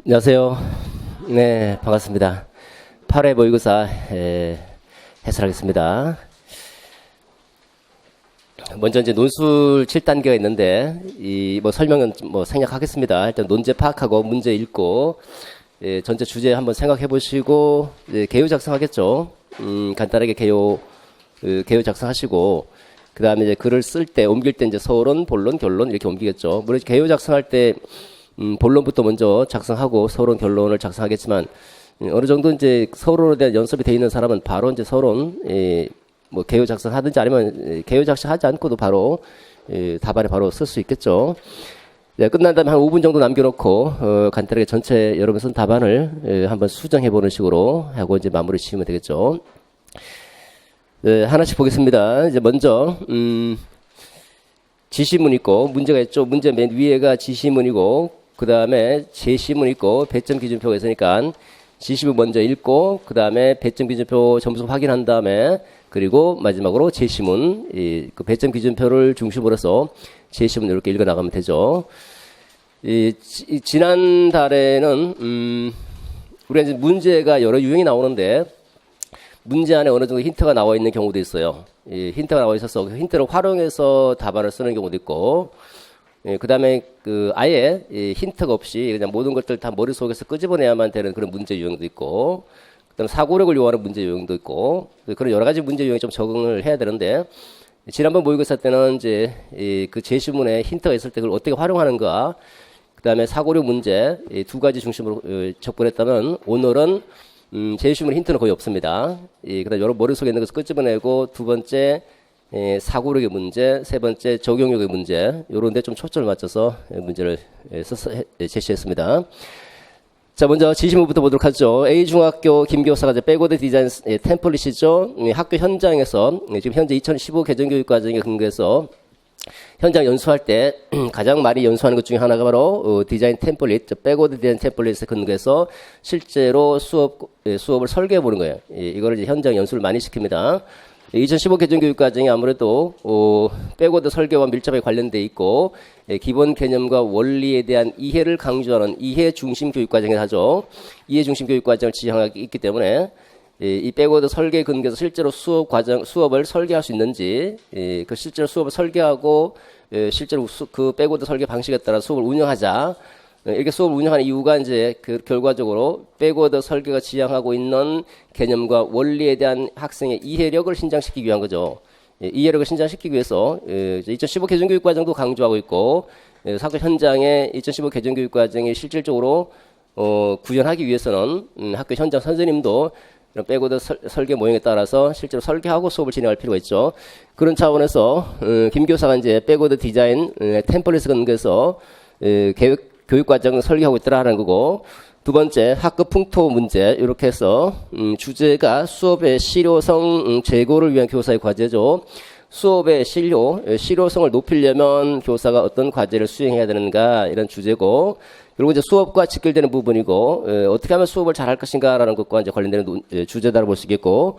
안녕하세요. 네, 반갑습니다. 8회 모의고사 해설하겠습니다. 먼저 이제 논술 7단계가 있는데 이 설명은 생략하겠습니다. 일단 논제 파악하고 문제 읽고 전체 주제 한번 생각해 보시고 개요 작성하겠죠. 간단하게 개요 작성하시고 그다음에 이제 글을 쓸 때 옮길 때 이제 서론, 본론, 결론 이렇게 옮기겠죠. 물론 개요 작성할 때 본론부터 먼저 작성하고 서론, 결론을 작성하겠지만 어느 정도 이제 서론에 대한 연습이 돼 있는 사람은 바로 이제 서론 개요 작성하든지 아니면 개요 작성하지 않고도 바로 답안에 바로 쓸 수 있겠죠. 네, 끝난 다음에 한 5분 정도 남겨놓고 간단하게 전체 여러분 쓴 답안을 한번 수정해 보는 식으로 하고 이제 마무리 지으면 되겠죠. 네, 하나씩 보겠습니다. 이제 먼저 지시문 있고 문제가 있죠. 문제 맨 위에가 지시문이고 그 다음에 제시문 있고 배점 기준표가 있으니까 지시문 먼저 읽고 그 다음에 배점 기준표 점수 확인한 다음에 그리고 마지막으로 제시문 그 배점 기준표를 중심으로 해서 제시문 이렇게 읽어 나가면 되죠. 지난달에는 우리가 이제 문제가 여러 유형이 나오는데 문제 안에 어느 정도 힌트가 나와 있는 경우도 있어요. 힌트가 나와 있어서 그 힌트를 활용해서 답안을 쓰는 경우도 있고, 그 다음에 아예 힌트가 없이 그냥 모든 것들 다 머릿속에서 끄집어내야만 되는 그런 문제 유형도 있고, 그 다음에 사고력을 요하는 문제 유형도 있고, 그런 여러 가지 문제 유형에 좀 적응을 해야 되는데, 지난번 모의고사 때는 이제 그 제시문에 힌트가 있을 때 그걸 어떻게 활용하는가, 그 다음에 사고력 문제 두 가지 중심으로 접근했다면 오늘은 제시문 힌트는 거의 없습니다. 그다음 여러 머릿속에 있는 것을 끄집어내고 두 번째 사고력의 문제, 세 번째 적용력의 문제 요런 데 좀 초점을 맞춰서 문제를 제시했습니다. 자, 먼저 지시문부터 보도록 하죠. A중학교 김교사가 이제 백워드 디자인 템플릿이죠. 학교 현장에서 지금 현재 2015 개정교육과정에 근거해서 현장 연수할 때 가장 많이 연수하는 것 중에 하나가 바로 디자인 템플릿, 백워드 디자인 템플릿에 근거해서 실제로 수업을 설계해 보는 거예요. 이거를 이제 현장 연수를 많이 시킵니다. 2015 개정교육과정이 아무래도 백워드 설계와 밀접하게 관련돼 있고 기본 개념과 원리에 대한 이해를 강조하는 이해 중심 교육과정을 하죠. 이해 중심 교육과정을 지향하고 있기 때문에 이 백워드 설계 근거에서 실제로 수업을 설계할 수 있는지, 그 실제로 수업을 설계하고, 실제로 그 백워드 설계 방식에 따라 수업을 운영하자. 이렇게 수업을 운영하는 이유가 이제 결과적으로 백워드 설계가 지향하고 있는 개념과 원리에 대한 학생의 이해력을 신장시키기 위한 거죠. 이해력을 신장시키기 위해서 2015 개정교육과정도 강조하고 있고, 학교 현장에 2015 개정교육과정이 실질적으로 구현하기 위해서는 학교 현장 선생님도 이런 백워드 설계 모형에 따라서 실제로 설계하고 수업을 진행할 필요가 있죠. 그런 차원에서 김 교사가 이제 백워드 디자인 템플릿에 근거해서 교육과정을 설계하고 있더라는 거고, 두 번째 학급 풍토 문제 이렇게 해서 주제가 수업의 실효성 제고를 위한 교사의 과제죠. 수업의 실효성을 높이려면 교사가 어떤 과제를 수행해야 되는가 이런 주제고, 그리고 이제 수업과 직결되는 부분이고 어떻게 하면 수업을 잘할 것인가라는 것과 이제 관련되는 주제다라고 볼 수 있겠고,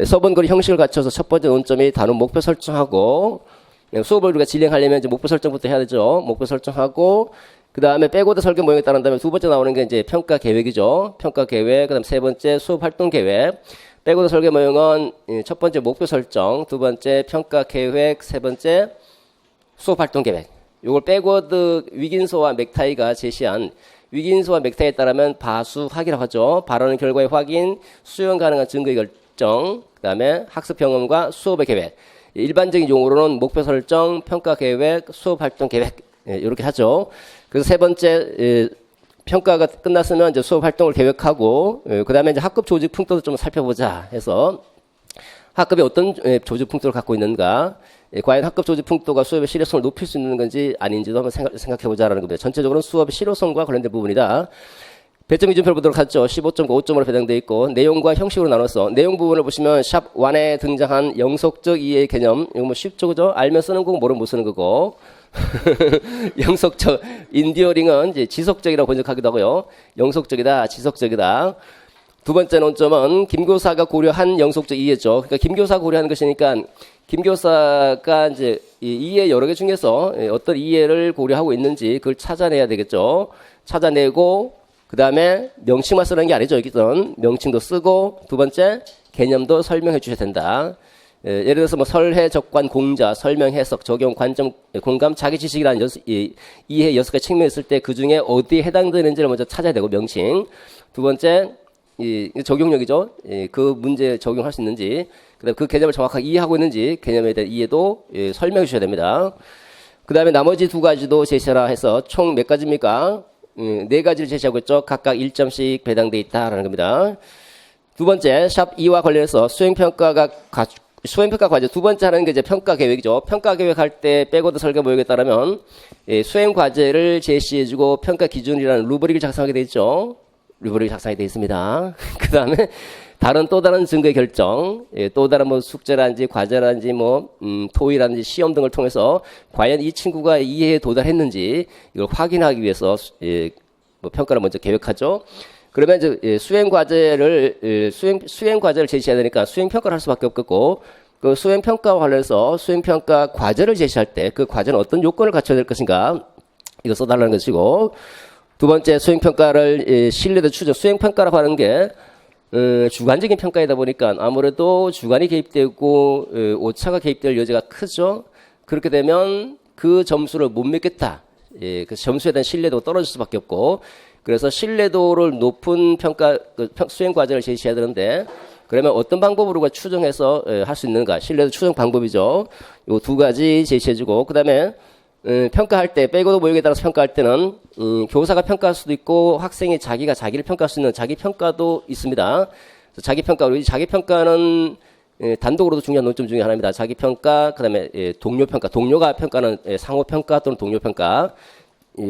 서본거리 형식을 갖춰서 첫 번째 논점이 단원 목표 설정하고, 수업을 우리가 진행하려면 이제 목표 설정부터 해야 되죠. 목표 설정하고 그 다음에 백워드 설계 모형에 따른다면 두 번째 나오는 게 이제 평가 계획이죠. 평가 계획, 그다음 세 번째 수업 활동 계획. 백워드 설계 모형은 첫 번째 목표 설정, 두 번째 평가 계획, 세 번째 수업 활동 계획. 요걸 백워드 위긴소와 맥타이가 제시한 위긴소와 맥타이에 따르면 바수학이라고 하죠. 발언 결과의 확인, 수용 가능한 증거의 결정, 그다음에 학습 경험과 수업의 계획. 일반적인 용어로는 목표 설정, 평가 계획, 수업 활동 계획 이렇게 하죠. 그래서 세 번째 평가가 끝났으면 이제 수업 활동을 계획하고 그다음에 이제 학급 조직 풍토도 좀 살펴보자 해서 학급이 어떤 조직 풍토를 갖고 있는가, 과연 학급 조직 풍토가 수업의 실효성을 높일 수 있는 건지 아닌지도 한번 생각해보자라는 겁니다. 전체적으로는 수업의 실효성과 관련된 부분이다. 배점 기준표를 보도록 하죠. 15점과 5점으로 배정되어 있고 내용과 형식으로 나눠서 내용 부분을 보시면 샵 1에 등장한 영속적 이해의 개념, 이거 뭐 쉽죠, 그죠? 알면 쓰는 거고 모르면 못 쓰는 거고. 영속적 인디어링은 이제 지속적이라고 번역하기도 하고요. 영속적이다, 지속적이다. 두 번째 논점은 김 교사가 고려한 영속적 이해죠. 그러니까 김 교사가 고려하는 것이니까 김 교사가 이제 이 이해 여러 개 중에서 어떤 이해를 고려하고 있는지 그걸 찾아내야 되겠죠. 찾아내고 그 다음에 명칭만 쓰는 게 아니죠. 여기선 명칭도 쓰고 두 번째 개념도 설명해 주셔야 된다. 예를 들어서 뭐 설해, 적관, 공자, 설명, 해석, 적용, 관점, 공감, 자기 지식이라는 이해 6가지 측면이 있을 때 그중에 어디에 해당되는지를 먼저 찾아야 되고 명칭. 두 번째 적용력이죠. 그 문제에 적용할 수 있는지. 그다음에 그 개념을 정확하게 이해하고 있는지 개념에 대한 이해도 설명해 주셔야 됩니다. 그 다음에 나머지 2가지도 제시하라 해서 총 몇 가지입니까? 4가지를 제시하고 있죠. 각각 1점씩 배당돼 있다라는 겁니다. 두 번째 샵 2와 관련해서 수행평가 과제 두 번째 하는 게 이제 평가 계획이죠. 평가 계획할 때 백워드 설계 모욕에 따르면 수행 과제를 제시해주고 평가 기준이라는 루브릭을 작성하게 돼 있죠. 루브릭이 작성이 되어 있습니다. 그 다음에 또 다른 증거의 결정, 또 다른 뭐 숙제라든지 과제라든지 토의라든지 시험 등을 통해서 과연 이 친구가 이해에 도달했는지 이걸 확인하기 위해서 평가를 먼저 계획하죠. 그러면 이제 수행 과제를 제시해야 되니까 수행 평가를 할 수밖에 없겠고 그 수행 평가와 관련해서 수행 평가 과제를 제시할 때 그 과제는 어떤 요건을 갖춰야 될 것인가 이거 써달라는 것이고 두 번째 수행 평가를 신뢰도 추적 수행 평가라고 하는 게 주관적인 평가이다 보니까 아무래도 주관이 개입되고 오차가 개입될 여지가 크죠. 그렇게 되면 그 점수를 못 믿겠다. 그 점수에 대한 신뢰도가 떨어질 수밖에 없고 그래서 신뢰도를 높은 수행 과제를 제시해야 되는데 그러면 어떤 방법으로 추정해서 할 수 있는가? 신뢰도 추정 방법이죠. 요 2가지 제시해주고 그다음에 평가할 때 백워드 모욕에 따라서 평가할 때는 교사가 평가할 수도 있고 학생이 자기를 평가할 수 있는 자기 평가도 있습니다. 자기 평가는 단독으로도 중요한 논점 중에 하나입니다. 자기 평가 그다음에 동료 평가 동료가 평가는 상호 평가 또는 동료 평가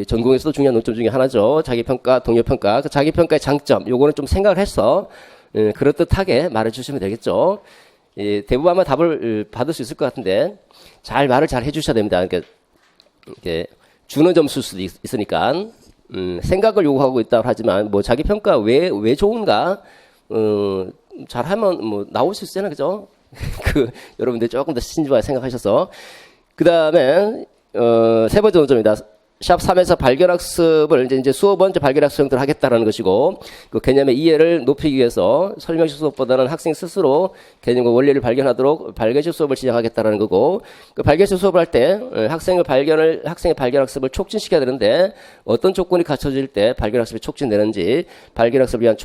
전공에서도 중요한 논점 중에 하나죠. 자기 평가 동료 평가 자기 평가의 장점 요거는 좀 생각을 해서 그럴듯하게 말해주시면 되겠죠. 대부분 아마 답을 받을 수 있을 것 같은데 말을 잘 해주셔야 됩니다. 그러니까 이렇게 주는 점수일 수도 있으니까 생각을 요구하고 있다고 하지만 뭐 자기 평가 왜 좋은가 잘하면 나올 수 있잖아요, 그죠? 여러분들 조금 더 신중하게 생각하셔서 그 다음에 세 번째 논점입니다. 샵 3에서 발견학습을 이제 수업 먼저 발견학습 형태로 하겠다라는 것이고 그 개념의 이해를 높이기 위해서 설명식 수업보다는 학생 스스로 개념과 원리를 발견하도록 발견식 수업을 진행하겠다라는 거고 그 발견식 수업을 할 때 학생의 발견학습을 촉진시켜야 되는데 어떤 조건이 갖춰질 때 발견학습이 촉진되는지 발견학습을 위한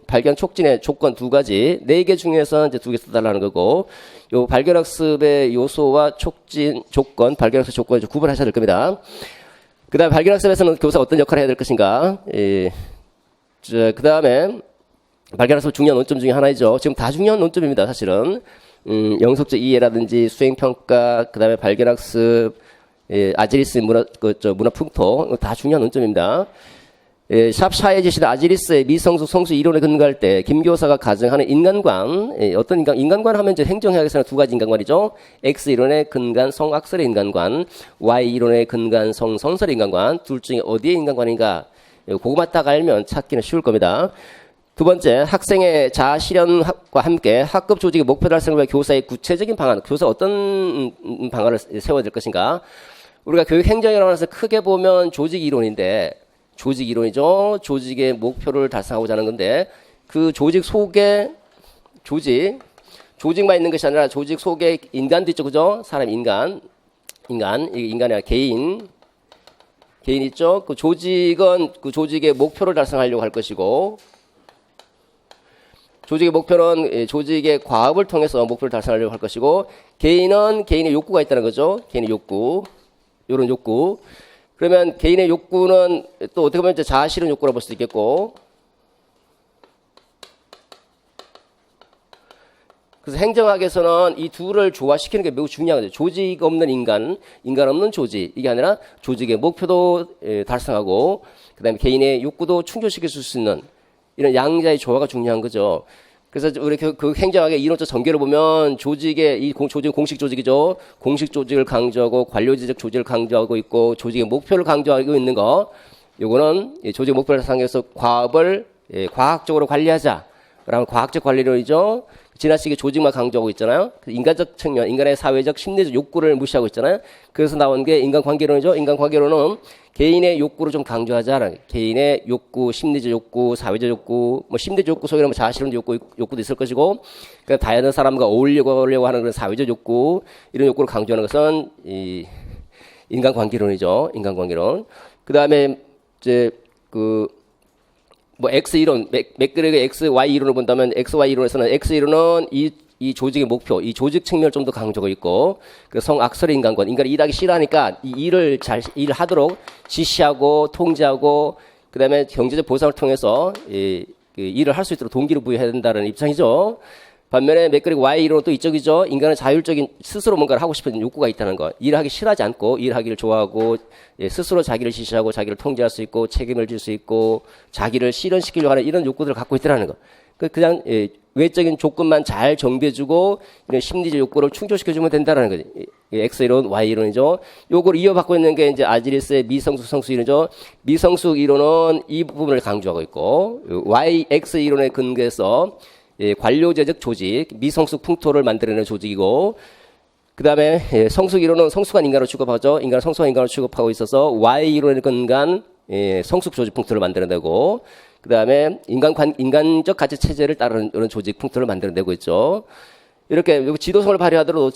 발견 촉진의 조건 2가지 4개 중에서 이제 2개 써달라는 거고 요 발견학습의 요소와 촉진 조건 발견학습 조건을 구분하셔야 될 겁니다. 그 다음에 발견학습에서는 교사가 어떤 역할을 해야 될 것인가. 그 다음에 발견학습 중요한 논점 중에 하나이죠. 지금 다 중요한 논점입니다, 사실은. 영속적 이해라든지 수행평가, 그 다음에 발견학습, 아지리스 문화풍토, 다 중요한 논점입니다. 샵 샤에 제시된 아지리스의 미성숙 성수 이론에 근거할 때 김 교사가 가정하는 인간관 어떤 인간관 하면 이제 행정학에서는 2가지 인간관이죠. X 이론에 근간 성악설의 인간관, Y 이론에 근간 성선설의 인간관 둘 중에 어디의 인간관인가 그것만 딱 알면 찾기는 쉬울 겁니다. 두 번째 학생의 자아 실현과 함께 학급 조직의 목표 달성을 위해 교사의 구체적인 방안 교사 어떤 방안을 세워야 될 것인가. 우리가 교육 행정이라고 해서 크게 보면 조직 이론인데 조직 이론이죠. 조직의 목표를 달성하고자 하는 건데 그 조직 속에 조직만 있는 것이 아니라 조직 속에 인간도 있죠. 그죠? 사람 인간이 아니라 개인 있죠. 그 조직은 그 조직의 목표를 달성하려고 할 것이고 조직의 목표는 조직의 과업을 통해서 목표를 달성하려고 할 것이고 개인은 개인의 욕구가 있다는 거죠. 개인의 욕구 이런 욕구 그러면 개인의 욕구는 또 어떻게 보면 이제 자아 실현 욕구라고 볼 수도 있겠고 그래서 행정학에서는 이 둘을 조화시키는 게 매우 중요한 거죠. 조직 없는 인간 없는 조직 이게 아니라 조직의 목표도 달성하고 그다음에 개인의 욕구도 충족시킬 수 있는 이런 양자의 조화가 중요한 거죠. 그래서 우리 그 행정학의 이론적 전개를 보면 조직의 조직은 공식 조직이죠. 공식 조직을 강조하고 관료지적 조직을 강조하고 있고 조직의 목표를 강조하고 있는 거. 요거는 조직 목표를 달성해서 과업을 과학적으로 관리하자. 그다음에 과학적 관리론이죠. 지나치게 조직만 강조하고 있잖아요. 인간적 측면, 인간의 사회적, 심리적 욕구를 무시하고 있잖아요. 그래서 나온 게 인간관계론이죠. 인간관계론은 개인의 욕구를 좀 강조하자. 개인의 욕구, 심리적 욕구, 사회적 욕구, 뭐 심리적 욕구 속에는 뭐 자아실현 욕구도 있을 것이고, 그러니까 다양한 사람과 어울리려고 하는 그런 사회적 욕구, 이런 욕구를 강조하는 것은 이 인간관계론이죠. 인간관계론. 그 다음에 이제 뭐 X 이론, 맥그레그의 X, Y 이론을 본다면 X, Y 이론에서는 X 이론은 이 조직의 목표, 이 조직 측면을 좀 더 강조하고 있고, 그래서 성악설의 인간관, 인간이 일하기 싫어하니까 이 일을 일을 하도록 지시하고 통제하고, 그 다음에 경제적 보상을 통해서 일을 할 수 있도록 동기를 부여해야 된다는 입장이죠. 반면에 맥그레그 Y 이론은 또 이쪽이죠. 인간은 자율적인 스스로 뭔가를 하고 싶은 욕구가 있다는 거. 일하기 싫어하지 않고 일하기를 좋아하고 스스로 자기를 지시하고 자기를 통제할 수 있고 책임을 질 수 있고 자기를 실현시키려고 하는 이런 욕구들을 갖고 있다는 거. 그냥 외적인 조건만 잘 정비해주고 이런 심리적 욕구를 충족시켜주면 된다는 거지. X 이론, Y 이론이죠. 요걸 이어받고 있는 게 이제 아지리스의 미성숙 성숙 이론이죠. 미성숙 이론은 이 부분을 강조하고 있고 Y, X 이론에 근거해서 관료제적 조직, 미성숙 풍토를 만들어내는 조직이고, 그 다음에 성숙 이론은 성숙한 인간으로 취급하죠. 인간을 성숙한 인간으로 취급하고 있어서 Y 이론에 근간 성숙 조직 풍토를 만들어내고, 그 다음에 인간적 가치 체제를 따르는 이런 조직 풍토를 만들어내고 있죠. 이렇게 지도성을 발휘하더라도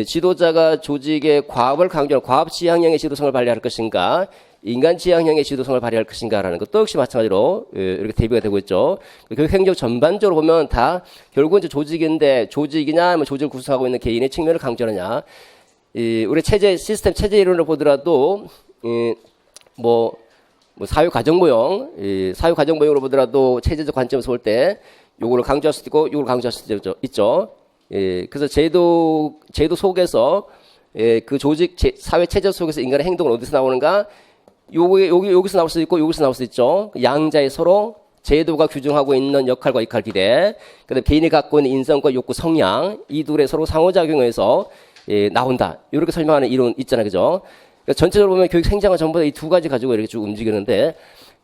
지도자가 조직의 과업을 강조하는 과업 지향형의 지도성을 발휘할 것인가, 인간 지향형의 지도성을 발휘할 것인가라는 것도 역시 마찬가지로 이렇게 대비가 되고 있죠. 교육 행정 전반적으로 보면 다 결국은 이제 조직인데 조직이냐, 아니면 조직을 구성하고 있는 개인의 측면을 강조하느냐. 우리 시스템 체제 이론을 보더라도 뭐 사회과정 모형으로 보더라도 체제적 관점에서 볼 때 요거를 강조할 수도 있고 요걸 강조할 수도 있죠. 그래서 제도 속에서 그 조직 사회 체제 속에서 인간의 행동은 어디서 나오는가? 여기서 나올 수 있고 여기서 나올 수 있죠. 양자의 서로 제도가 규정하고 있는 역할과 역할 비례, 그다음에 개인이 갖고 있는 인성과 욕구 성향, 이 둘의 서로 상호작용에서 나온다. 이렇게 설명하는 이론 있잖아요, 그죠? 그러니까 전체적으로 보면 교육 행정은 전부 다 이 두 가지 가지고 이렇게 쭉 움직이는데,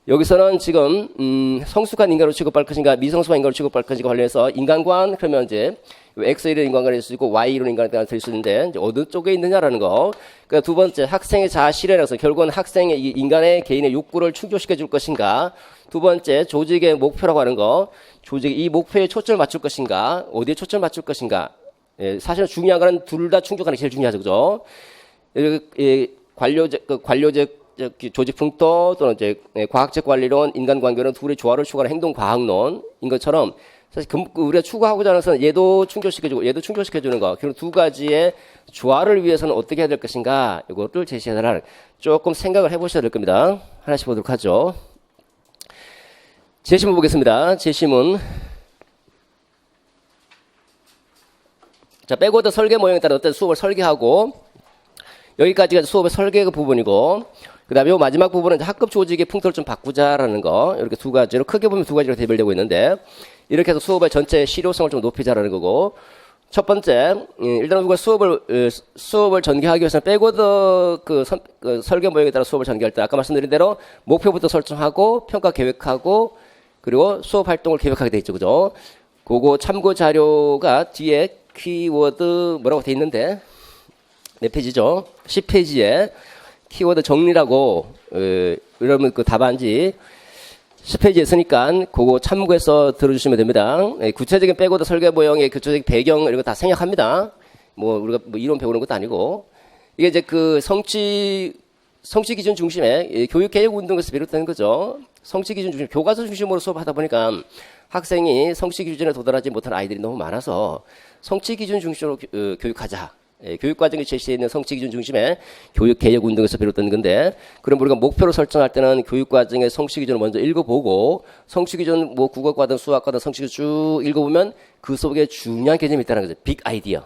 여기서는 지금 성숙한 인간으로 취급할 것인가, 미성숙한 인간으로 취급할 것인가 관련해서 인간관, 그러면 이제 X 이론 인간관이 될 수 있고 Y 이론 인간관이 될 수 있는데 이제 어느 쪽에 있느냐라는 거. 그러니까 두 번째 학생의 자아 실현에서 결국은 학생의 인간의 개인의 욕구를 충족시켜 줄 것인가. 두 번째 조직의 목표라고 하는 거. 조직 이 목표에 초점을 맞출 것인가, 어디에 초점을 맞출 것인가. 사실은 중요한 거는 둘 다 충족하는 게 제일 중요하죠, 그죠? 관료적 조직 풍토 또는 이제 과학적 관리론, 인간관계론 둘의 조화를 추구하는 행동 과학론인 것처럼 사실 우리가 추구하고자 하는 것은 얘도 충족시켜주고 얘도 충족시켜주는 거. 그리고 두 가지의 조화를 위해서는 어떻게 해야 될 것인가, 이것을 제시해달라는 조금 생각을 해보셔야 될 겁니다. 하나씩 보도록 하죠. 제시문 보겠습니다. 제시문. 자, 백워드 설계 모형에 따라 어떤 수업을 설계하고, 여기까지가 수업의 설계 부분이고, 그 다음에 요 마지막 부분은 이제 학급 조직의 풍토를 좀 바꾸자라는 거. 이렇게 두 가지로, 크게 보면 두 가지로 대별되고 있는데, 이렇게 해서 수업의 전체 실효성을 좀 높이자라는 거고, 첫 번째, 일단 우리가 수업을 전개하기 위해서는 백워드 설계 모형에 따라 수업을 전개할 때 아까 말씀드린 대로 목표부터 설정하고, 평가 계획하고, 그리고 수업 활동을 계획하게 돼 있죠, 그죠? 그거 참고 자료가 뒤에 키워드 뭐라고 돼 있는데, 몇 페이지죠? 10페이지에 키워드 정리라고, 여러분 그 답안지 10페이지에 있으니까 그거 참고해서 들어주시면 됩니다. 구체적인 백워드 설계 모형의 구체적인 배경 이런 거 다 생략합니다. 우리가 이론 배우는 것도 아니고, 이게 이제 그 성취 기준 중심의 교육 개혁 운동에서 비롯되는 거죠. 성취 기준 중심, 교과서 중심으로 수업하다 보니까 학생이 성취 기준에 도달하지 못한 아이들이 너무 많아서 성취 기준 중심으로 교육하자. 교육과정에 제시되어 있는 성취 기준 중심의 교육 개혁 운동에서 비롯된 건데, 그럼 우리가 목표를 설정할 때는 교육과정의 성취 기준을 먼저 읽어보고, 성취 기준 국어과든 수학과든 성취 기준 쭉 읽어보면 그 속에 중요한 개념이 있다는 거죠. 빅 아이디어.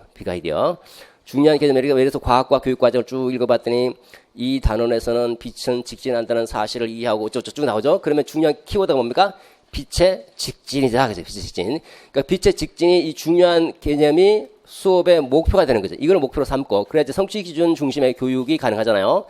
중요한 개념, 예를 들어서 과학과 교육과정을 쭉 읽어봤더니 이 단원에서는 빛은 직진한다는 사실을 이해하고 어쩌고저쩌고 나오죠. 그러면 중요한 키워드가 뭡니까? 빛의 직진이다. 그죠? 빛의 직진. 그러니까 빛의 직진이 이 중요한 개념이 수업의 목표가 되는 거죠. 이걸 목표로 삼고, 그래야지 성취 기준 중심의 교육이 가능하잖아요.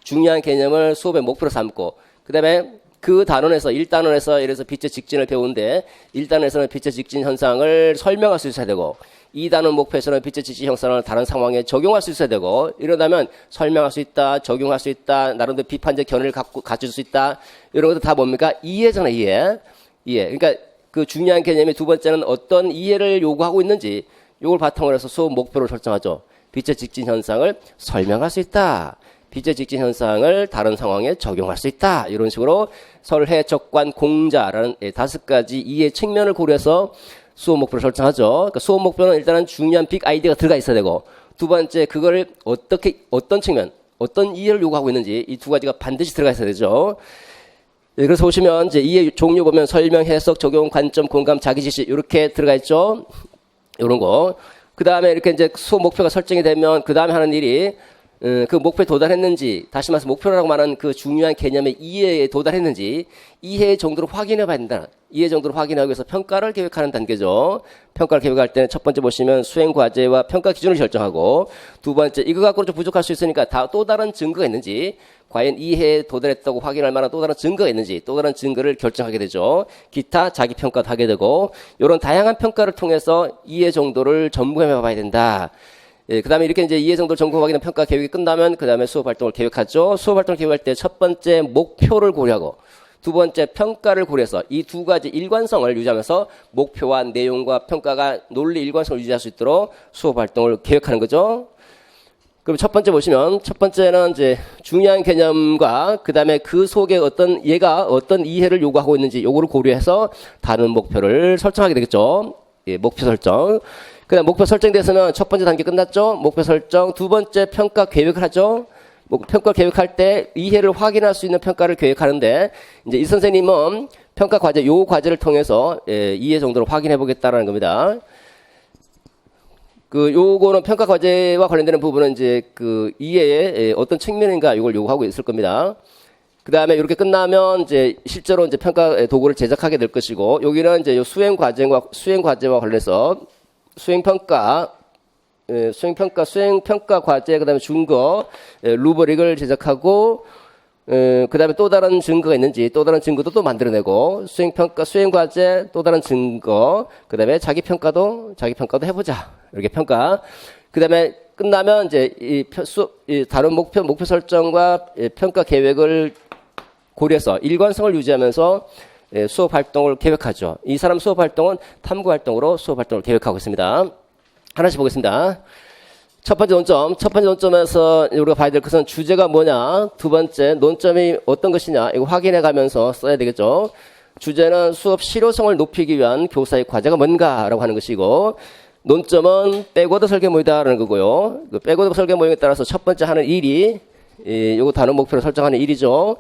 중요한 개념을 수업의 목표로 삼고, 그 다음에 그 단원에서 1단원에서 이래서 빛의 직진을 배우는데 1단원에서는 빛의 직진 현상을 설명할 수 있어야 되고 2단원 목표에서는 빛의 직진 현상을 다른 상황에 적용할 수 있어야 되고 이러다면 설명할 수 있다, 적용할 수 있다, 나름대로 비판적 견해를 가질 수 있다. 이런 것도 다 뭡니까? 이해잖아요. 이해. 그러니까 그 중요한 개념이 두 번째는 어떤 이해를 요구하고 있는지 이걸 바탕으로 해서 수업 목표를 설정하죠. 빛의 직진 현상을 설명할 수 있다. 빛의 직진 현상을 다른 상황에 적용할 수 있다. 이런 식으로 설해, 적관, 공자라는 5가지 이해 측면을 고려해서 수업 목표를 설정하죠. 그러니까 수업 목표는 일단은 중요한 빅 아이디어가 들어가 있어야 되고 두 번째 그걸 어떤 측면, 어떤 이해를 요구하고 있는지 이 두 가지가 반드시 들어가 있어야 되죠. 그래서 보시면 이제 이해 종류 보면 설명, 해석, 적용, 관점, 공감, 자기지식 이렇게 들어가 있죠. 이런 거. 그 다음에 이렇게 이제 수업 목표가 설정이 되면 그 다음에 하는 일이 그 목표에 도달했는지, 다시 말해서 목표라고 말하는 그 중요한 개념의 이해에 도달했는지 이해 정도로 확인해 봐야 된다. 이해 정도로 확인하기 위해서 평가를 계획하는 단계죠. 평가를 계획할 때는 첫 번째 보시면 수행 과제와 평가 기준을 결정하고 두 번째 이거 갖고는 좀 부족할 수 있으니까 또 다른 증거가 있는지 과연 이해에 도달했다고 확인할 만한 또 다른 증거가 있는지 또 다른 증거를 결정하게 되죠. 기타 자기 평가도 하게 되고 이런 다양한 평가를 통해서 이해 정도를 점검해 봐야 된다. 그 다음에 이렇게 이제 이해 정도를 점검하기는 평가 계획이 끝나면 그 다음에 수업 활동을 계획하죠. 수업 활동을 계획할 때 첫 번째 목표를 고려하고 두 번째 평가를 고려해서 이 두 가지 일관성을 유지하면서 목표와 내용과 평가가 논리 일관성을 유지할 수 있도록 수업 활동을 계획하는 거죠. 그럼 첫 번째 보시면 첫 번째는 이제 중요한 개념과 그 다음에 그 속에 얘가 어떤 이해를 요구하고 있는지 요거를 고려해서 다른 목표를 설정하게 되겠죠. 목표 설정. 그다음 목표 설정돼서는 첫 번째 단계 끝났죠. 목표 설정. 두 번째 평가 계획을 하죠. 평가 계획할 때 이해를 확인할 수 있는 평가를 계획하는데 이제 이 선생님은 평가 과제 요 과제를 통해서 이해 정도를 확인해 보겠다라는 겁니다. 요거는 평가 과제와 관련되는 부분은 이제 그 이해의 어떤 측면인가 이걸 요구하고 있을 겁니다. 그 다음에 이렇게 끝나면 이제 실제로 이제 평가 도구를 제작하게 될 것이고 여기는 이제 요 수행 과제와 관련해서 수행평가 과제, 그 다음에 준거, 루브릭을 제작하고, 그 다음에 또 다른 증거가 있는지, 또 다른 증거도 또 만들어내고, 수행과제, 또 다른 증거, 그 다음에 자기평가도 해보자. 이렇게 평가. 그 다음에 끝나면 이제 다른 목표 설정과 평가 계획을 고려해서 일관성을 유지하면서 수업 활동을 계획하죠. 이 사람 수업 활동은 탐구 활동으로 수업 활동을 계획하고 있습니다. 하나씩 보겠습니다. 첫 번째 논점에서 우리가 봐야 될 것은 주제가 뭐냐, 두 번째 논점이 어떤 것이냐 이거 확인해 가면서 써야 되겠죠. 주제는 수업 실효성을 높이기 위한 교사의 과제가 뭔가라고 하는 것이고 논점은 백워드 설계 모의다라는 거고요. 그 백워드 설계 모의에 따라서 첫 번째 하는 일이 요거 다른 목표를 설정하는 일이죠.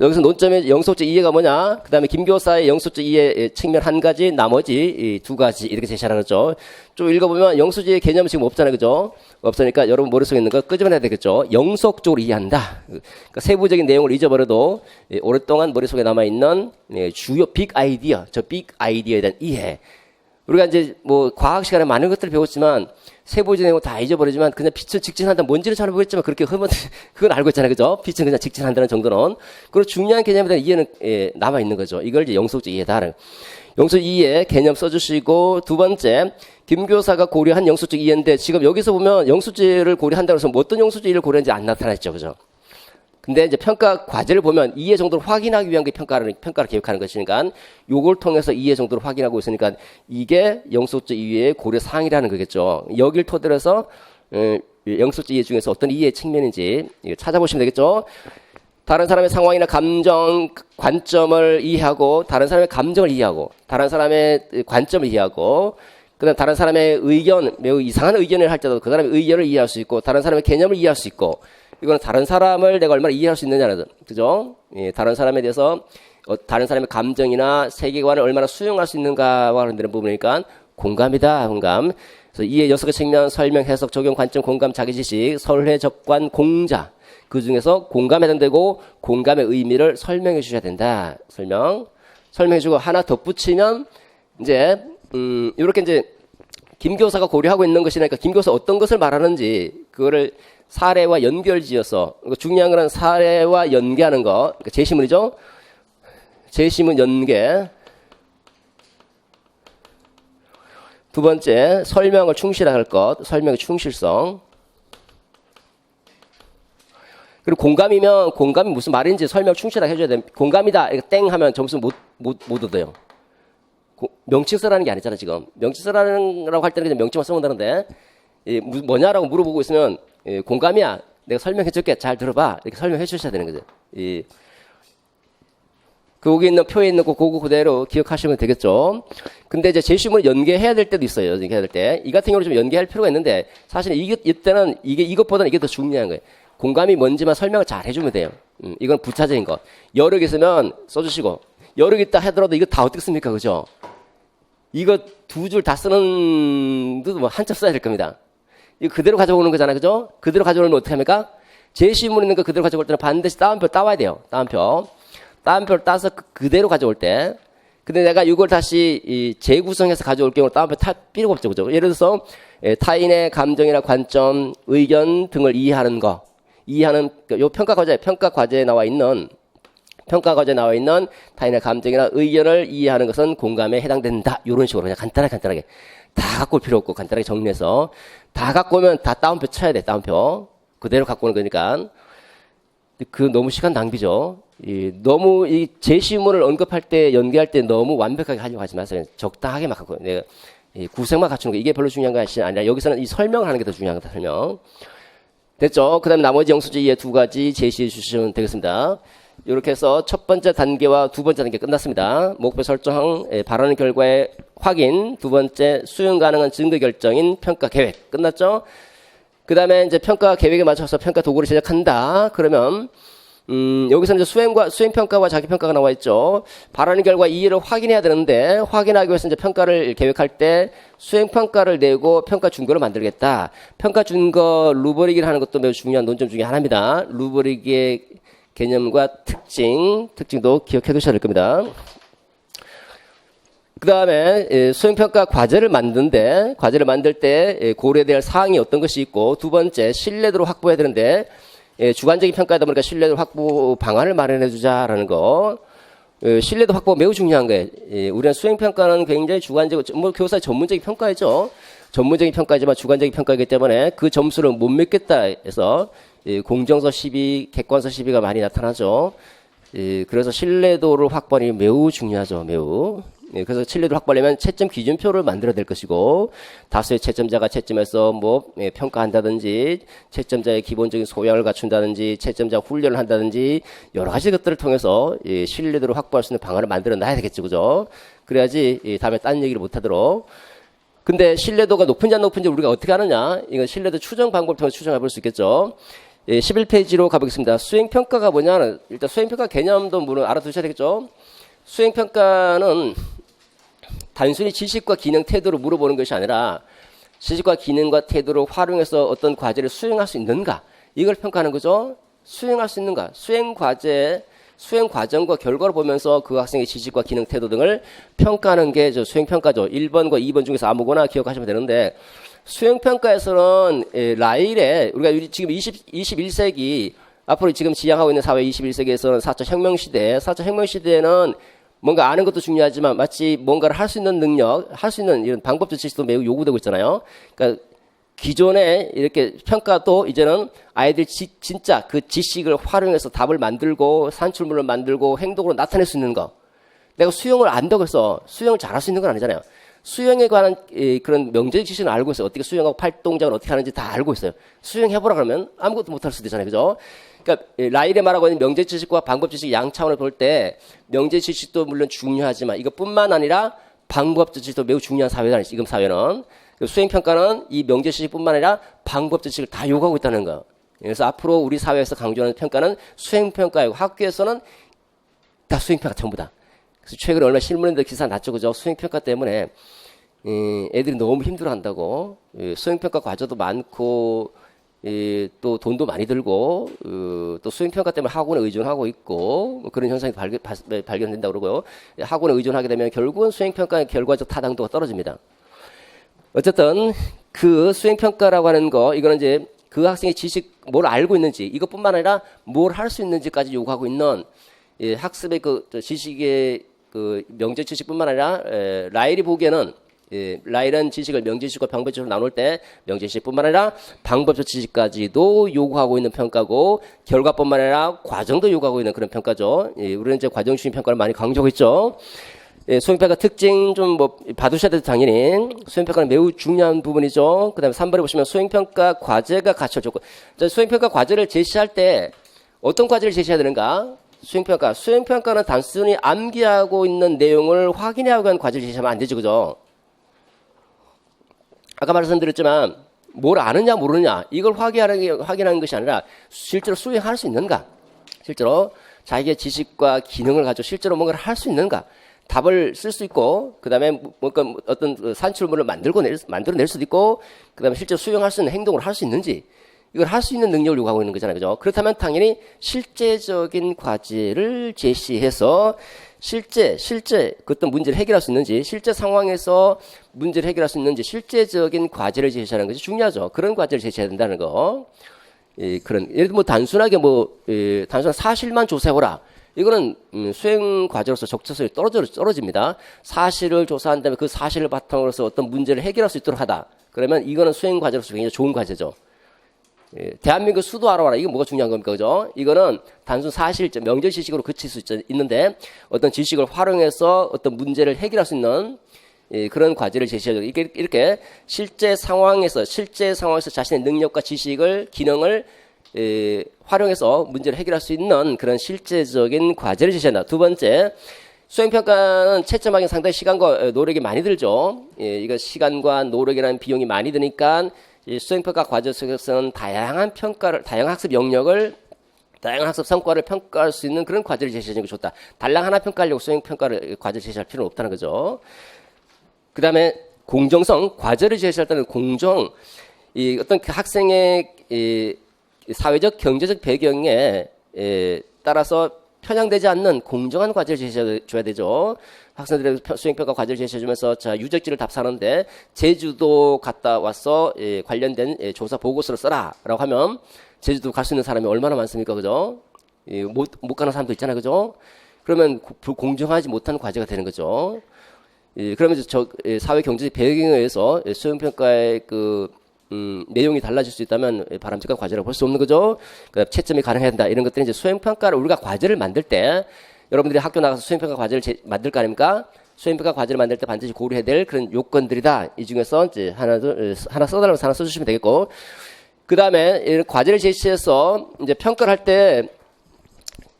여기서 논점의 영속적 이해가 뭐냐? 그 다음에 김교사의 영속적 이해 측면 한 가지, 나머지 두 가지 이렇게 제시하는 거죠. 좀 읽어보면 영속적 이해 개념은 지금 없잖아요, 그죠? 없으니까 여러분 머릿속에 있는 거 끄집어내야 되겠죠. 영속적으로 이해한다. 그러니까 세부적인 내용을 잊어버려도 오랫동안 머릿속에 남아있는 주요 빅 아이디어, 저 빅 아이디어에 대한 이해. 우리가 이제 뭐 과학 시간에 많은 것들을 배웠지만 세부적인 내용 다 잊어버리지만 그냥 빛은 직진한다 뭔지는 잘 모르겠지만 그렇게 하면 그건 알고 있잖아요, 그죠? 빛은 그냥 직진한다는 정도는. 그리고 중요한 개념에 대한 이해는 남아 있는 거죠. 이걸 이제 영속적 이해다. 영속적 이해 개념 써주시고 두 번째 김 교사가 고려한 영속적 이해인데 지금 여기서 보면 영속적 이해를 고려한다고 해서 뭐 어떤 영속적 이해를 고려했는지 안 나타났죠, 그죠? 근데 이제 평가 과제를 보면 이해 정도를 확인하기 위한 게 평가를 계획하는 것이니까 요걸 통해서 이해 정도를 확인하고 있으니까 이게 영속적 이해의 고려 사항이라는 거겠죠. 여길 토대로 해서 영속적 이해 중에서 어떤 이해 측면인지 찾아보시면 되겠죠. 다른 사람의 상황이나 감정, 관점을 이해하고 다른 사람의 감정을 이해하고 다른 사람의 관점을 이해하고 그다음 다른 사람의 의견, 매우 이상한 의견을 할 때도 그 사람의 의견을 이해할 수 있고 다른 사람의 개념을 이해할 수 있고 이거는 다른 사람을 내가 얼마나 이해할 수 있느냐는, 그죠? 다른 사람에 대해서 다른 사람의 감정이나 세계관을 얼마나 수용할 수 있는가와 관련되는 부분이니까 공감이다, 공감. 그래서 이해 6개 측면, 설명, 해석, 적용, 관점, 공감, 자기지식, 설회, 적관, 공자. 그 중에서 공감에 해당되고 공감의 의미를 설명해 주셔야 된다. 설명해 주고 하나 덧붙이면 이제 이렇게 이제 김 교사가 고려하고 있는 것이니까 김 교사 어떤 것을 말하는지 그거를 사례와 연결지어서 중요한 건 사례와 연계하는 거, 그러니까 제시문이죠. 재심은 연계. 두 번째, 설명을 충실할 것. 설명의 충실성. 그리고 공감이면 공감이 무슨 말인지 설명 충실하게 해줘야 돼. 공감이다. 이거 땡 하면 점수 못 얻어요. 명칭 써라는 게 아니잖아, 지금. 명칭 써라고 할 때는 그냥 명칭만 쓰면 되는데, 뭐냐라고 물어보고 있으면, 공감이야. 내가 설명해줄게. 잘 들어봐. 이렇게 설명해 주셔야 되는 거죠. 거기 있는 표에 있는 거 그거 그대로 기억하시면 되겠죠. 근데 이제 재심을 연계해야 될 때도 있어요. 연계해야 될 때. 이 같은 경우는 좀 연계할 필요가 있는데, 사실 이때는 이것보다는 이게 더 중요한 거예요. 공감이 뭔지만 설명을 잘 해주면 돼요. 이건 부차적인 거. 여러 개 있으면 써주시고, 여러 개 있다 하더라도 이거 다 어떻게 씁니까? 그죠? 이거 두 줄 다 쓰는, 뭐 한참 써야 될 겁니다. 이거 그대로 가져오는 거잖아요. 그죠? 그대로 가져오면 어떻게 합니까? 제시문 있는 거 그대로 가져올 때는 반드시 따옴표 따와야 돼요. 따옴표를 따서 그대로 가져올 때. 근데 내가 이걸 다시 재구성해서 가져올 경우 따옴표 탈 필요가 없죠. 그죠? 예를 들어서 타인의 감정이나 관점, 의견 등을 이해하는 거. 요 평가 과제에 나와 있는 타인의 감정이나 의견을 이해하는 것은 공감에 해당된다. 이런 식으로 그냥 간단하게 다 갖고 올 필요 없고 간단하게 정리해서 다 갖고 오면 다 따옴표 쳐야 돼. 따옴표 그대로 갖고 오는 거니까 그 너무 시간 낭비죠. 너무 이 제시문을 언급할 때 연계할 때 너무 완벽하게 하려고 하지 마세요. 적당하게 막 갖고 내가 구색만 갖추는 거 이게 별로 중요한 것이 아니라 여기서는 이 설명을 하는 게 더 중요한 거다. 설명 됐죠? 그 다음 나머지 영수주의의 두 가지 제시해 주시면 되겠습니다. 이렇게 해서 첫 번째 단계와 두 번째 단계 끝났습니다. 목표 설정, 발언 결과의 확인, 두 번째 수용 가능한 증거 결정인 평가 계획 끝났죠? 그 다음에 이제 평가 계획에 맞춰서 평가 도구를 제작한다. 그러면 여기서 이제 수행 평가와 자기 평가가 나와 있죠. 발언 결과 이해를 확인해야 되는데 확인하기 위해서 이제 평가를 계획할 때 수행 평가를 내고 평가 준거를 만들겠다. 평가 준거 루브릭을 하는 것도 매우 중요한 논점 중에 하나입니다. 루브릭의 개념과 특징도 기억해 두셔야 될 겁니다. 그 다음에 수행평가 과제를 만들 때 고려해야 될 사항이 어떤 것이 있고 두 번째 신뢰도를 확보해야 되는데 주관적인 평가다 보니까 신뢰도 확보 방안을 마련해 주자라는 거. 신뢰도 확보 매우 중요한 거예요. 우리는 수행평가는 굉장히 주관적이고 뭐 교사의 전문적인 평가이죠. 전문적인 평가이지만 주관적인 평가이기 때문에 그 점수를 못 맺겠다 해서 공정서 시비, 객관서 시비가 많이 나타나죠. 그래서 신뢰도를 확보하는 게 매우 중요하죠. 매우. 그래서 신뢰도를 확보하려면 채점 기준표를 만들어야 될 것이고 다수의 채점자가 채점해서 평가한다든지 채점자의 기본적인 소양을 갖춘다든지 채점자 훈련을 한다든지 여러 가지 것들을 통해서 신뢰도를 확보할 수 있는 방안을 만들어 놔야 되겠죠. 그죠? 그래야지 다음에 딴 얘기를 못 하도록. 근데 신뢰도가 높은지 안 높은지 우리가 어떻게 하느냐? 이건 신뢰도 추정 방법을 통해서 추정해 볼 수 있겠죠. 11페이지로 가보겠습니다. 수행평가가 뭐냐? 일단 수행평가 개념도 물론 알아두셔야 되겠죠. 수행평가는 단순히 지식과 기능, 태도를 물어보는 것이 아니라 지식과 기능과 태도를 활용해서 어떤 과제를 수행할 수 있는가? 이걸 평가하는 거죠. 수행할 수 있는가? 수행 과정과 결과를 보면서 그 학생의 지식과 기능, 태도 등을 평가하는 게 수행평가죠. 1번과 2번 중에서 아무거나 기억하시면 되는데 수행평가에서는 라일에 우리가 지금 21세기 앞으로 지금 지향하고 있는 사회 21세기에서는 4차 혁명시대에는 뭔가 아는 것도 중요하지만 마치 뭔가를 할 수 있는 능력, 할 수 있는 이런 방법적 지식도 매우 요구되고 있잖아요. 그러니까 기존에 이렇게 평가도 이제는 아이들이 진짜 그 지식을 활용해서 답을 만들고 산출물을 만들고 행동으로 나타낼 수 있는 거. 내가 수영을 안다고 해서 수영을 잘할 수 있는 건 아니잖아요. 수영에 관한 그런 명제적 지식은 알고 있어요. 어떻게 수영하고 팔 동작을 어떻게 하는지 다 알고 있어요. 수영해보라 그러면 아무것도 못할 수도 있잖아요. 그죠? 그러니까 라일에 말하고 있는 명제 지식과 방법 지식 양 차원을 볼 때 명제 지식도 물론 중요하지만 이것뿐만 아니라 방법 지식도 매우 중요한 사회다. 지금 사회는. 수행평가는 이 명제 지식뿐만 아니라 방법 지식을 다 요구하고 있다는 거. 그래서 앞으로 우리 사회에서 강조하는 평가는 수행평가이고 학교에서는 다 수행평가 전부다. 그래서 최근에 얼마 신문에도 기사 났죠. 그죠? 수행평가 때문에 애들이 너무 힘들어한다고. 수행평가 과제도 많고 또 돈도 많이 들고 또 수행평가 때문에 학원에 의존하고 있고 그런 현상이 발견된다고 그러고요. 학원에 의존하게 되면 결국은 수행평가의 결과적 타당도가 떨어집니다. 어쨌든 그 수행평가라고 하는 거 이거는 이제 그 학생의 지식 뭘 알고 있는지 이것뿐만 아니라 뭘 할 수 있는지까지 요구하고 있는 이 학습의 지식의 명제 지식뿐만 아니라 라일이 보기에는 라일은 지식을 명제 지식과 방법 지식으로 나눌 때 명제 지식뿐만 아니라 방법적 지식까지도 요구하고 있는 평가고 결과뿐만 아니라 과정도 요구하고 있는 그런 평가죠. 우리는 이제 과정주의 평가를 많이 강조하고 있죠. 수행평가 특징 좀 봐두셔야 돼도 당연히 수행평가는 매우 중요한 부분이죠. 그 다음에 3번에 보시면 수행평가 과제가 갖춰 조건. 수행평가 과제를 제시할 때 어떤 과제를 제시해야 되는가? 수행평가는 단순히 암기하고 있는 내용을 확인하고 한 과제를 제시하면 안 되죠. 그죠? 아까 말씀드렸지만 뭘 아느냐 모르느냐 이걸 확인하는 것이 아니라 실제로 수행할 수 있는가? 실제로 자기의 지식과 기능을 가지고 실제로 뭔가를 할 수 있는가? 답을 쓸 수 있고, 그 다음에 뭔가 어떤 산출물을 만들어낼 수도 있고, 그 다음에 실제로 수용할 수 있는 행동을 할 수 있는지, 이걸 할 수 있는 능력을 요구하고 있는 거잖아요. 그죠? 그렇다면 당연히 실제적인 과제를 제시해서 그 어떤 문제를 해결할 수 있는지, 실제 상황에서 문제를 해결할 수 있는지, 실제적인 과제를 제시하는 것이 중요하죠. 그런 과제를 제시해야 된다는 거. 예를 들어 단순하게 단순한 사실만 조사해보라. 이거는 수행 과제로서 적절성이 떨어집니다. 사실을 조사한 다음에 그 사실을 바탕으로서 어떤 문제를 해결할 수 있도록 하다. 그러면 이거는 수행 과제로서 굉장히 좋은 과제죠. 대한민국 수도 알아와라. 이거 뭐가 중요한 겁니까? 그죠? 이거는 단순 사실적, 명절 지식으로 그칠 수 있는데 어떤 지식을 활용해서 어떤 문제를 해결할 수 있는 그런 과제를 제시하죠. 이렇게 실제 상황에서 자신의 능력과 지식을, 기능을 활용해서 문제를 해결할 수 있는 그런 실제적인 과제를 제시한다. 두 번째, 수행평가는 채점하기 상당히 시간과 노력이 많이 들죠. 이거 시간과 노력이라는 비용이 많이 드니까 수행평가 과제 속에서는 다양한 학습 영역을, 다양한 학습 성과를 평가할 수 있는 그런 과제를 제시하는 게 좋다. 달랑 하나 평가하려고 수행평가를 과제 제시할 필요는 없다는 거죠. 그 다음에 공정성, 과제를 제시할 때는 어떤 학생의 사회적, 경제적 배경에 따라서 편향되지 않는 공정한 과제를 제시해줘야 되죠. 학생들의 수행평가 과제를 제시해주면서 유적지를 답사하는데 제주도 갔다 와서 관련된 조사 보고서를 써라 라고 하면 제주도 갈 수 있는 사람이 얼마나 많습니까? 그죠? 못 가는 사람도 있잖아요. 그죠? 그러면 공정하지 못한 과제가 되는 거죠. 그러면 사회 경제적 배경에 의해서 수행평가의 내용이 달라질 수 있다면 바람직한 과제라고 볼 수 없는 거죠. 채점이 가능해야 된다. 이런 것들은 이제 수행평가를 우리가 과제를 만들 때 여러분들이 학교 나가서 수행평가 과제를 만들 거 아닙니까? 수행평가 과제를 만들 때 반드시 고려해야 될 그런 요건들이다. 이 중에서 이제 하나 써달라면 하나 써주시면 되겠고. 그 다음에 이런 과제를 제시해서 이제 평가를 할 때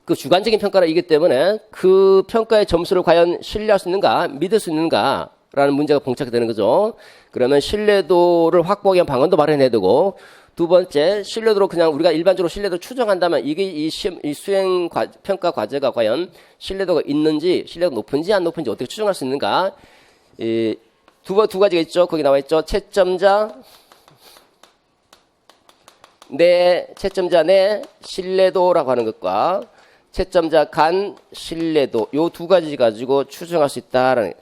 그 주관적인 평가이기 때문에 그 평가의 점수를 과연 신뢰할 수 있는가, 믿을 수 있는가, 라는 문제가 봉착이 되는 거죠. 그러면 신뢰도를 확보하기 위한 방안도 마련해야 되고, 두 번째, 신뢰도로 그냥 우리가 일반적으로 신뢰도를 추정한다면 이게 이 수행 평가 과제가 과연 신뢰도가 있는지, 신뢰도가 높은지 안 높은지 어떻게 추정할 수 있는가. 두 가지가 있죠. 거기 나와 있죠. 채점자 내 신뢰도라고 하는 것과 채점자 간 신뢰도, 요 두 가지 가지고 추정할 수 있다라는.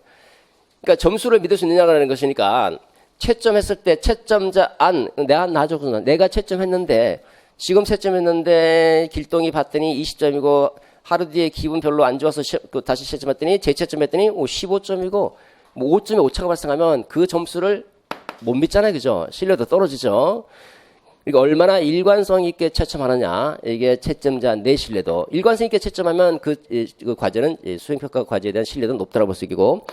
그러니까 점수를 믿을 수 있느냐라는 것이니까 채점했을 때 채점자 안, 내가 채점했는데 지금 채점했는데 길동이 봤더니 20점이고 하루 뒤에 기분 별로 안 좋아서 다시 채점했더니 재채점했더니 15점이고 5점의 오차가 발생하면 그 점수를 못 믿잖아요. 그죠? 신뢰도 떨어지죠. 그러니까 얼마나 일관성 있게 채점하느냐, 이게 채점자 내 신뢰도. 일관성 있게 채점하면 그 과제는 수행평가 과제에 대한 신뢰도는 높다고 볼 수 있고,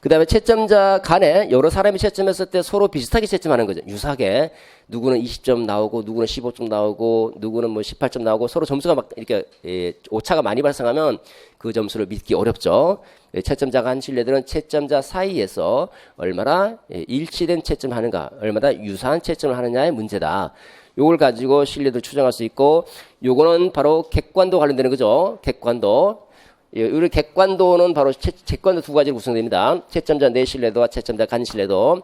그 다음에 채점자 간에 여러 사람이 채점했을 때 서로 비슷하게 채점하는 거죠. 유사하게. 누구는 20점 나오고, 누구는 15점 나오고, 누구는 18점 나오고, 서로 점수가 막 이렇게 오차가 많이 발생하면 그 점수를 믿기 어렵죠. 채점자 간 신뢰도는 채점자 사이에서 얼마나 일치된 채점을 하는가, 얼마나 유사한 채점을 하느냐의 문제다. 요걸 가지고 신뢰도를 추정할 수 있고, 요거는 바로 객관도 관련되는 거죠. 객관도. 우리 객관도는 바로 객관도 두 가지로 구성됩니다. 채점자 내 신뢰도와 채점자 간 신뢰도.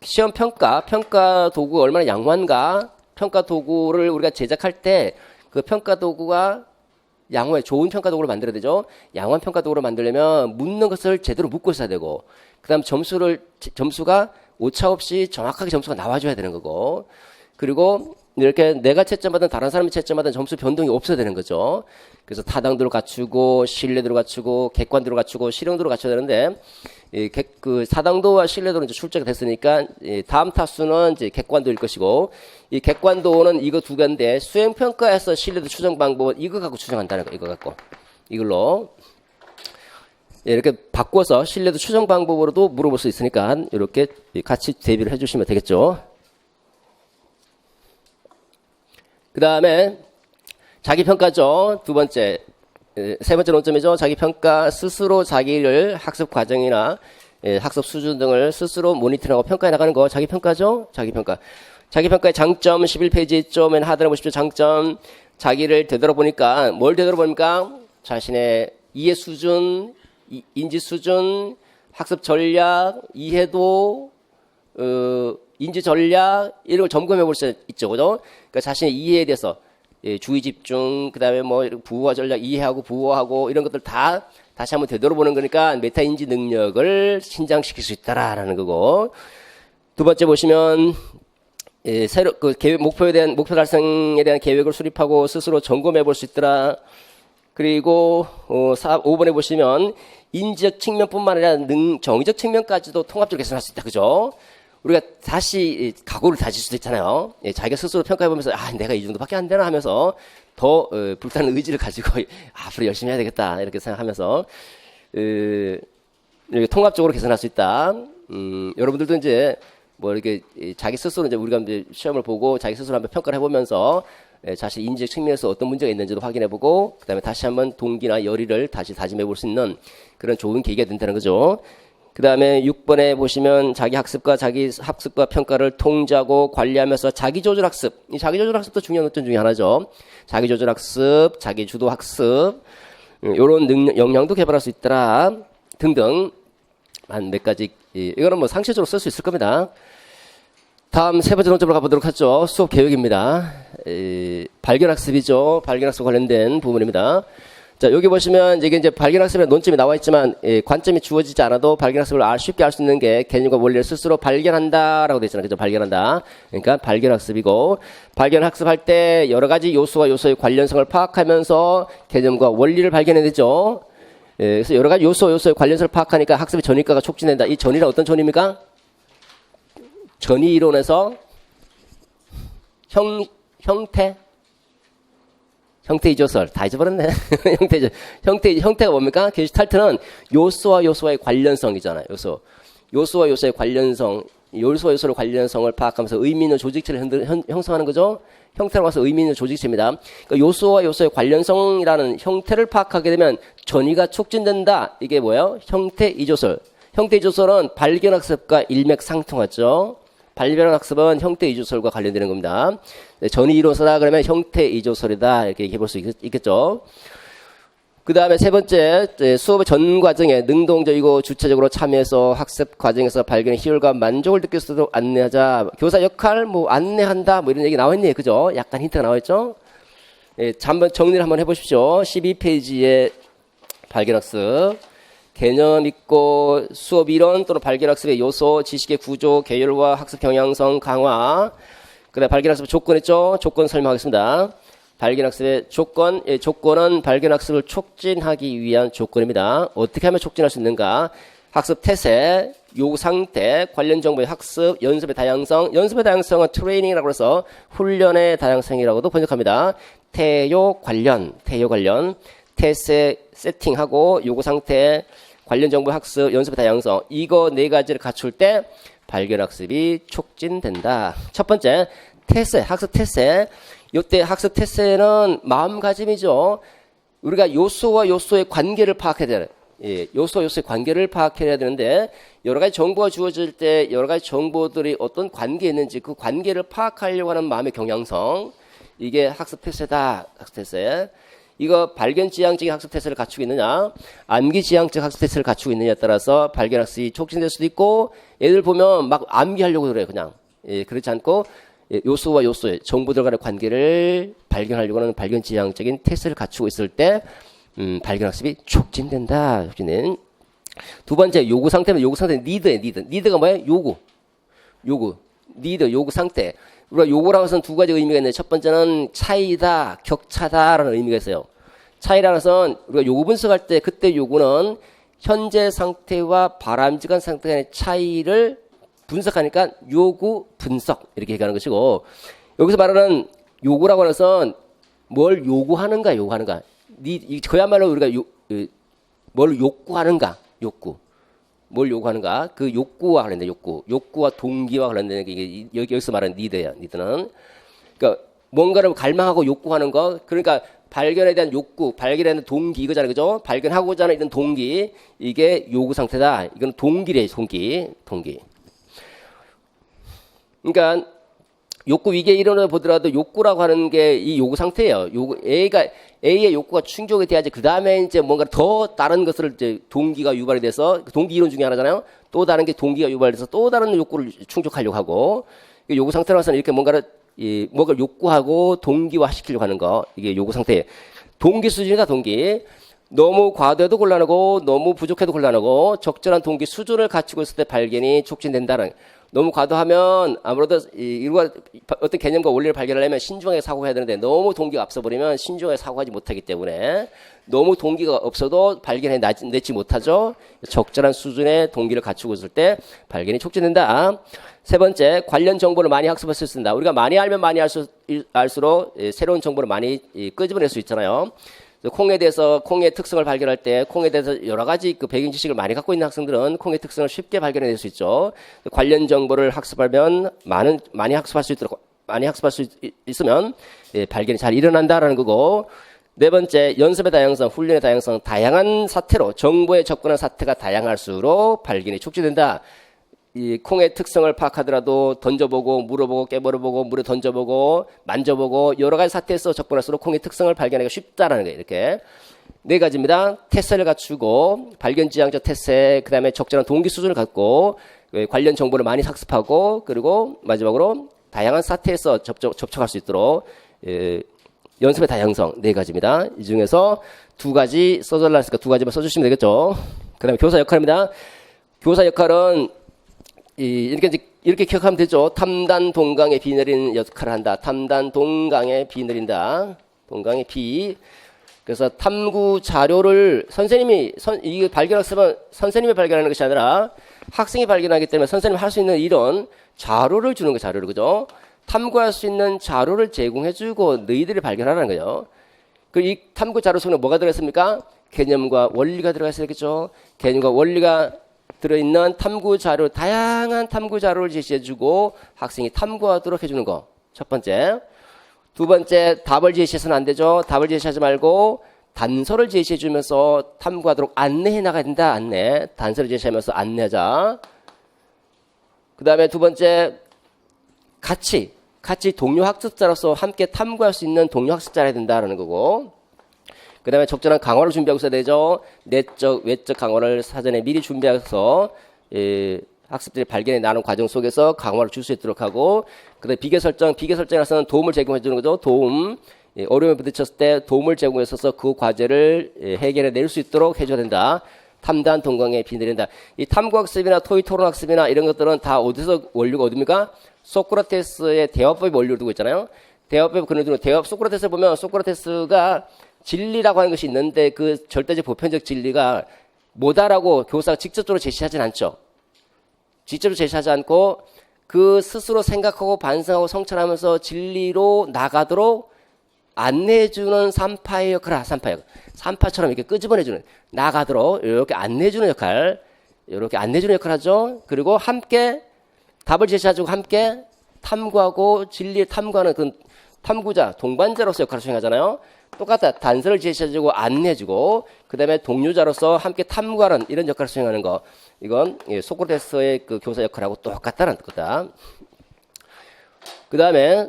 시험 평가 도구가 얼마나 양호한가. 평가 도구를 우리가 제작할 때 그 평가 도구가 양호해, 좋은 평가 도구를 만들어야 되죠. 양호한 평가 도구를 만들려면 묻는 것을 제대로 묻고 있어야 되고, 그 다음 점수가 오차 없이 정확하게 점수가 나와줘야 되는 거고, 그리고 이렇게 내가 채점하든 다른 사람이 채점하든 점수 변동이 없어야 되는 거죠. 그래서 타당도를 갖추고 신뢰도를 갖추고 객관도를 갖추고 실용도를 갖춰야 되는데 그 타당도와 신뢰도는 이제 출제가 됐으니까 다음 타수는 이제 객관도일 것이고 이 객관도는 이거 두 개인데 수행평가에서 신뢰도 추정 방법은 이거 갖고 추정한다는 거 이거 갖고 이걸로 이렇게 바꿔서 신뢰도 추정 방법으로도 물어볼 수 있으니까 이렇게 같이 대비를 해주시면 되겠죠. 그 다음에 자기평가죠. 두 번째, 세 번째 논점이죠. 자기평가 스스로 자기를 학습 과정이나 학습 수준 등을 스스로 모니터링하고 평가해 나가는 거 자기평가죠. 자기평가. 자기평가의 장점 11페이지 좀엔 하단에 보십시오. 장점 자기를 되돌아보니까 뭘 되돌아보니까 자신의 이해 수준, 인지 수준, 학습 전략, 이해도, 인지 전략 이런 걸 점검해 볼 수 있죠. 그죠? 그러니까 자신의 이해에 대해서 주의 집중, 그다음에 뭐 부호화 전략 이해하고 부호하고 이런 것들 다 다시 한번 되돌아보는 거니까 메타 인지 능력을 신장시킬 수 있다라는 거고. 두 번째 보시면 새로 그 계획 목표 달성에 대한 계획을 수립하고 스스로 점검해 볼 수 있더라. 그리고 5번에 보시면 인지적 측면뿐만 아니라 정의적 측면까지도 통합적으로 개선할 수 있다. 그죠? 우리가 다시 각오를 다질 수도 있잖아요. 자기가 스스로 평가해보면서 내가 이 정도밖에 안 되나 하면서 더 불타는 의지를 가지고 앞으로 열심히 해야 되겠다 이렇게 생각하면서 이렇게 통합적으로 개선할 수 있다. 여러분들도 이제 뭐 이렇게 자기 스스로 이제 우리가 이제 시험을 보고 자기 스스로 한번 평가를 해보면서 자신 인지적 측면에서 어떤 문제가 있는지도 확인해보고 그다음에 다시 한번 동기나 열의를 다시 다짐해볼 수 있는 그런 좋은 계기가 된다는 거죠. 그 다음에 6번에 보시면 자기 학습과 평가를 통제하고 관리하면서 자기조절 학습. 이 자기조절 학습도 중요한 논점 중에 하나죠. 자기조절 학습, 자기주도 학습, 요런 역량도 개발할 수 있더라. 등등. 한 몇 가지, 이거는 뭐 상시적으로 쓸 수 있을 겁니다. 다음 세 번째 논점으로 가보도록 하죠. 수업 계획입니다. 발견학습이죠. 발견학습 관련된 부분입니다. 자, 여기 보시면 이게 이제 발견학습의 논점이 나와 있지만 관점이 주어지지 않아도 발견학습을 쉽게 알 수 있는 게 개념과 원리를 스스로 발견한다라고 되어 있잖아요. 그죠? 발견한다. 그러니까 발견학습이고 발견학습할 때 여러 가지 요소와 요소의 관련성을 파악하면서 개념과 원리를 발견해내죠. 그래서 여러 가지 요소의 관련성을 파악하니까 학습의 전이과가 촉진된다. 이 전이란 어떤 전입니까? 전이 이론에서 형태 이조설 다 잊어버렸네. 형태가 뭡니까? 게슈탈트는 요소와 요소의 관련성이잖아요. 요소와 요소의 관련성, 요소와 요소의 관련성을 파악하면서 의미 있는 조직체를 형성하는 거죠. 형태라고 해서 의미 있는 조직체입니다. 그러니까 요소와 요소의 관련성이라는 형태를 파악하게 되면 전이가 촉진된다. 이게 뭐예요? 형태 이조설. 형태 이조설은 발견학습과 일맥상통하죠. 발견학습은 형태 이조설과 관련되는 겁니다. 전이 이론서다 그러면 형태 이조설이다 이렇게 얘기해 볼 수 있겠죠. 그 다음에 세 번째, 수업의 전 과정에 능동적이고 주체적으로 참여해서 학습 과정에서 발견의 희열과 만족을 느낄 수 있도록 안내하자. 교사 역할, 안내한다, 이런 얘기 나와있네요. 그죠? 약간 힌트가 나와있죠? 한번 정리를 한번 해보십시오. 12페이지에 발견학습. 개념 있고 수업 이론 또는 발견학습의 요소, 지식의 구조, 계열과 학습 경향성 강화. 그다음에 발견학습의 조건 있죠? 조건 설명하겠습니다. 발견학습의 조건은 발견학습을 촉진하기 위한 조건입니다. 어떻게 하면 촉진할 수 있는가? 학습 태세, 요구 상태, 관련 정보의 학습, 연습의 다양성. 연습의 다양성은 트레이닝이라고 해서 훈련의 다양성이라고도 번역합니다. 태요 관련, 태세 세팅하고 요구 상태, 관련 정보 학습, 연습의 다양성. 이거 네 가지를 갖출 때 발견학습이 촉진된다. 첫 번째, 태세, 학습 태세. 이때 학습 태세는 마음가짐이죠. 우리가 요소와 요소의 관계를 파악해야 돼요. 요소와 요소의 관계를 파악해야 되는데 여러 가지 정보가 주어질 때 여러 가지 정보들이 어떤 관계에 있는지 그 관계를 파악하려고 하는 마음의 경향성. 이게 학습 태세다. 학습 태세. 이거 발견지향적인 학습 태세를 갖추고 있느냐, 암기지향적 학습 태세를 갖추고 있느냐에 따라서 발견학습이 촉진될 수도 있고, 애들 보면 막 암기하려고 그래요, 그냥. 그렇지 않고, 요소와 요소의 정보들 간의 관계를 발견하려고 하는 발견지향적인 태세를 갖추고 있을 때, 발견학습이 촉진된다. 촉진은. 두 번째, 요구 상태는 니드예요, 니드. 니드가 뭐예요? 요구. need, 요구 상태. 우리가 요구라는 것은 두 가지 의미가 있는데 첫 번째는 차이다, 격차다라는 의미가 있어요. 차이라는 것은 우리가 요구 분석할 때 그때 요구는 현재 상태와 바람직한 상태 간의 차이를 분석하니까 요구 분석 이렇게 얘기하는 것이고 여기서 말하는 요구라고 하는 것은 뭘 요구하는가. 그야말로 우리가 뭘 욕구하는가. 뭘 요구하는가. 그 욕구와 관련된 욕구와 동기와 관련된 게 이게 여기서 말하는 니드예요. 니드는 그러니까 뭔가를 갈망하고 욕구하는 거. 그러니까 발견에 대한 욕구, 발견에 대한 동기 이거잖아요. 그죠? 발견하고자 하는 이런 동기. 이게 요구 상태다. 이건 동기래, 동기. 그러니까 욕구 위계 이론을 보더라도 욕구라고 하는 게 이 요구 상태예요. A의 욕구가 충족이 돼야지 그 다음에 이제 뭔가 더 다른 것을 이제 동기가 유발이 돼서 동기 이론 중에 하나잖아요. 또 다른 게 동기가 유발돼서 또 다른 욕구를 충족하려고 하고 요구 상태라서는 이렇게 뭔가를 욕구하고 동기화 시키려고 하는 거 이게 요구 상태. 동기 수준이다. 동기. 너무 과도해도 곤란하고 너무 부족해도 곤란하고 적절한 동기 수준을 갖추고 있을 때 발견이 촉진된다는. 너무 과도하면 아무래도 이루가 어떤 개념과 원리를 발견하려면 신중하게 사고해야 되는데 너무 동기가 앞서버리면 신중하게 사고하지 못하기 때문에 너무 동기가 없어도 발견해내지 못하죠. 적절한 수준의 동기를 갖추고 있을 때 발견이 촉진된다. 세 번째, 관련 정보를 많이 학습할 수 있습니다. 우리가 많이 알면 많이 알수록 새로운 정보를 많이 끄집어낼 수 있잖아요. 콩에 대해서 콩의 특성을 발견할 때 콩에 대해서 여러 가지 그 배경 지식을 많이 갖고 있는 학생들은 콩의 특성을 쉽게 발견해낼 수 있죠. 관련 정보를 학습하면 많이 학습할 수 있으면 발견이 잘 일어난다라는 거고. 네 번째, 연습의 다양성, 훈련의 다양성, 다양한 사태로 정보에 접근한 사태가 다양할수록 발견이 촉진된다. 이 콩의 특성을 파악하더라도 던져보고 물어보고 깨물어보고 물에 던져보고 만져보고 여러 가지 사태에서 접근할수록 콩의 특성을 발견하기가 쉽다라는 거예요. 이렇게 네 가지입니다. 태세를 갖추고 발견지향적 태세, 그 다음에 적절한 동기 수준을 갖고 관련 정보를 많이 학습하고 그리고 마지막으로 다양한 사태에서 접촉할 수 있도록 연습의 다양성 네 가지입니다. 이 중에서 두 가지 써달라 했으니까 두 가지만 써주시면 되겠죠. 그 다음에 교사 역할입니다. 교사 역할은 이렇게 기억하면 되죠. 탐단 동강에 비 내리는 역할을 한다. 탐단 동강에 비 내린다. 동강에 비. 그래서 탐구 자료를 이게 발견학습은 선생님이 발견하는 것이 아니라 학생이 발견하기 때문에 선생님이 할 수 있는 이런 자료를 주는 거예요. 자료를. 그죠? 탐구할 수 있는 자료를 제공해주고 너희들이 발견하라는 거예요. 이 탐구 자료 속에 뭐가 들어있습니까? 개념과 원리가 들어가 있어야겠죠. 개념과 원리가 들어있는 탐구 자료, 다양한 탐구 자료를 제시해주고 학생이 탐구하도록 해주는 거. 첫 번째. 두 번째, 답을 제시해서는 안 되죠. 답을 제시하지 말고 단서를 제시해주면서 탐구하도록 안내해 나가야 된다. 안내. 단서를 제시하면서 안내하자. 그 다음에 두 번째, 같이 동료 학습자로서 함께 탐구할 수 있는 동료 학습자가 된다라는 거고. 그 다음에 적절한 강화를 준비하고 있어야 되죠. 내적, 외적 강화를 사전에 미리 준비해서 학습들이 발견해 나눈 과정 속에서 강화를 줄 수 있도록 하고 그 다음에 비계 설정에서는 도움을 제공해 주는 거죠. 도움. 어려움에 부딪혔을 때 도움을 제공해서 그 과제를 해결해 낼 수 있도록 해줘야 된다. 탐단 동강에 비 내린다. 이 탐구학습이나 토의 토론학습이나 이런 것들은 다 어디서 원료가 어딥니까? 소크라테스의 대화법이 원료를 두고 있잖아요. 대화법 근거로 소크라테스를 보면 소크라테스가 진리라고 하는 것이 있는데 그 절대적 보편적 진리가 뭐다라고 교사가 직접적으로 제시하진 않죠. 직접적으로 제시하지 않고 그 스스로 생각하고 반성하고 성찰하면서 진리로 나가도록 안내해주는 산파의 역할을 산파처럼 이렇게 끄집어내주는 나가도록 이렇게 안내해주는 역할 하죠. 그리고 함께 답을 제시해주고 함께 탐구하고 진리를 탐구하는 그 탐구자 동반자로서 역할을 수행하잖아요. 똑같다. 단서를 제시해주고 안내해주고 그 다음에 동료자로서 함께 탐구하는 이런 역할을 수행하는 거. 이건 소크라테스의 그 교사 역할하고 똑같다는 거다. 그 다음에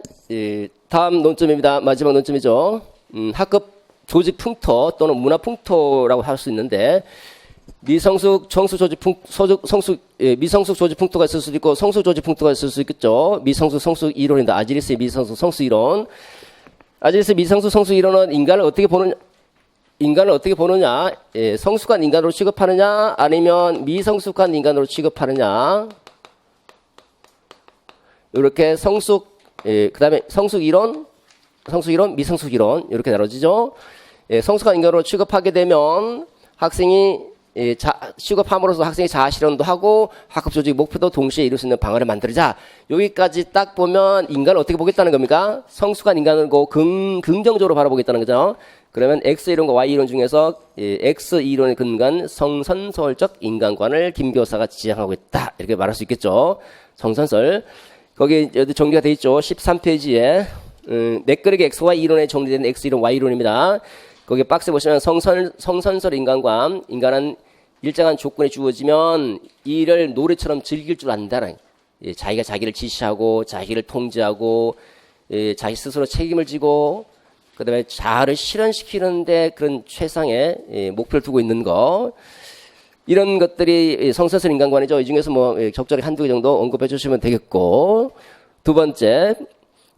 다음 논점입니다. 마지막 논점이죠. 학급 조직 풍토 또는 문화 풍토라고 할 수 있는데 미성숙 조직 풍토가 있을 수도 있고 성숙 조직 풍토가 있을 수 있겠죠. 미성숙 성숙 이론입니다. 아지리스의 미성숙 성숙 이론. 아지리스 미성숙 성숙 이론은 인간을 어떻게 보느냐, 성숙한 인간으로 취급하느냐, 아니면 미성숙한 인간으로 취급하느냐. 이렇게 성숙, 그다음에 성숙 이론, 미성숙 이론 이렇게 나눠지죠. 성숙한 인간으로 취급하게 되면 학생이 취급함으로써 학생이 자아 실현도 하고 학급 조직 목표도 동시에 이룰 수 있는 방안을 만들자. 여기까지 딱 보면 인간을 어떻게 보겠다는 겁니까? 성숙한 인간을 긍정적으로 바라보겠다는 거죠. 그러면 X 이론과 Y 이론 중에서 X 이론에 근거한 성선설적 인간관을 김 교사가 지향하고 있다. 이렇게 말할 수 있겠죠. 성선설. 거기 여기 정리가 돼 있죠. 13페이지에 맥그렉의 X와 이론에 정리된 X 이론, Y 이론입니다. 거기 박스에 보시면 성선설 인간관, 인간은 일정한 조건이 주어지면 이를 노래처럼 즐길 줄 안다는, 자기가 자기를 지시하고 자기를 통제하고 자기 스스로 책임을 지고 그다음에 자아를 실현시키는데 그런 최상의 목표를 두고 있는 거, 이런 것들이 성선설 인간관이죠. 이 중에서 뭐 적절히 한두 개 정도 언급해 주시면 되겠고, 두 번째,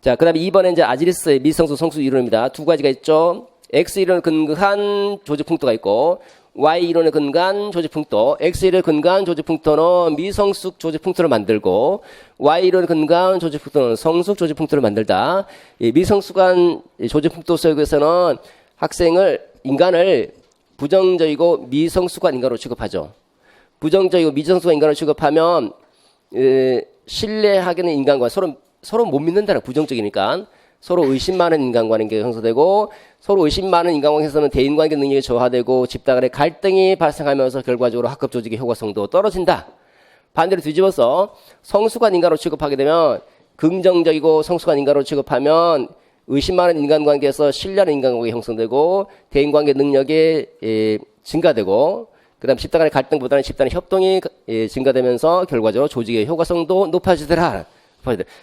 자 그다음에 2번에 이제 아지리스의 미성숙 성숙 이론입니다. 두 가지가 있죠. X 이론을 근거한 조직 풍토가 있고 Y 이론에 근거한 조직 풍토. X 이론에 근거한 조직 풍토는 미성숙 조직 풍토를 만들고 Y 이론에 근거한 조직 풍토는 성숙 조직 풍토를 만들다. 이 미성숙한 조직 풍토 속에서는 인간을 부정적이고 미성숙한 인간으로 취급하죠. 부정적이고 미성숙한 인간으로 취급하면 신뢰하기는 인간과 서로 못 믿는다는, 부정적이니까 서로 의심 많은 인간관계가 형성되고, 서로 의심 많은 인간관계에서는 대인관계 능력이 저하되고 집단 간의 갈등이 발생하면서 결과적으로 학급 조직의 효과성도 떨어진다. 반대로 뒤집어서 성숙한 인간으로 취급하게 되면, 긍정적이고 성숙한 인간으로 취급하면 의심 많은 인간관계에서 신뢰하는 인간관계가 형성되고 대인관계 능력이 증가되고, 그다음 집단 간의 갈등보다는 집단의 협동이 증가되면서 결과적으로 조직의 효과성도 높아지더라.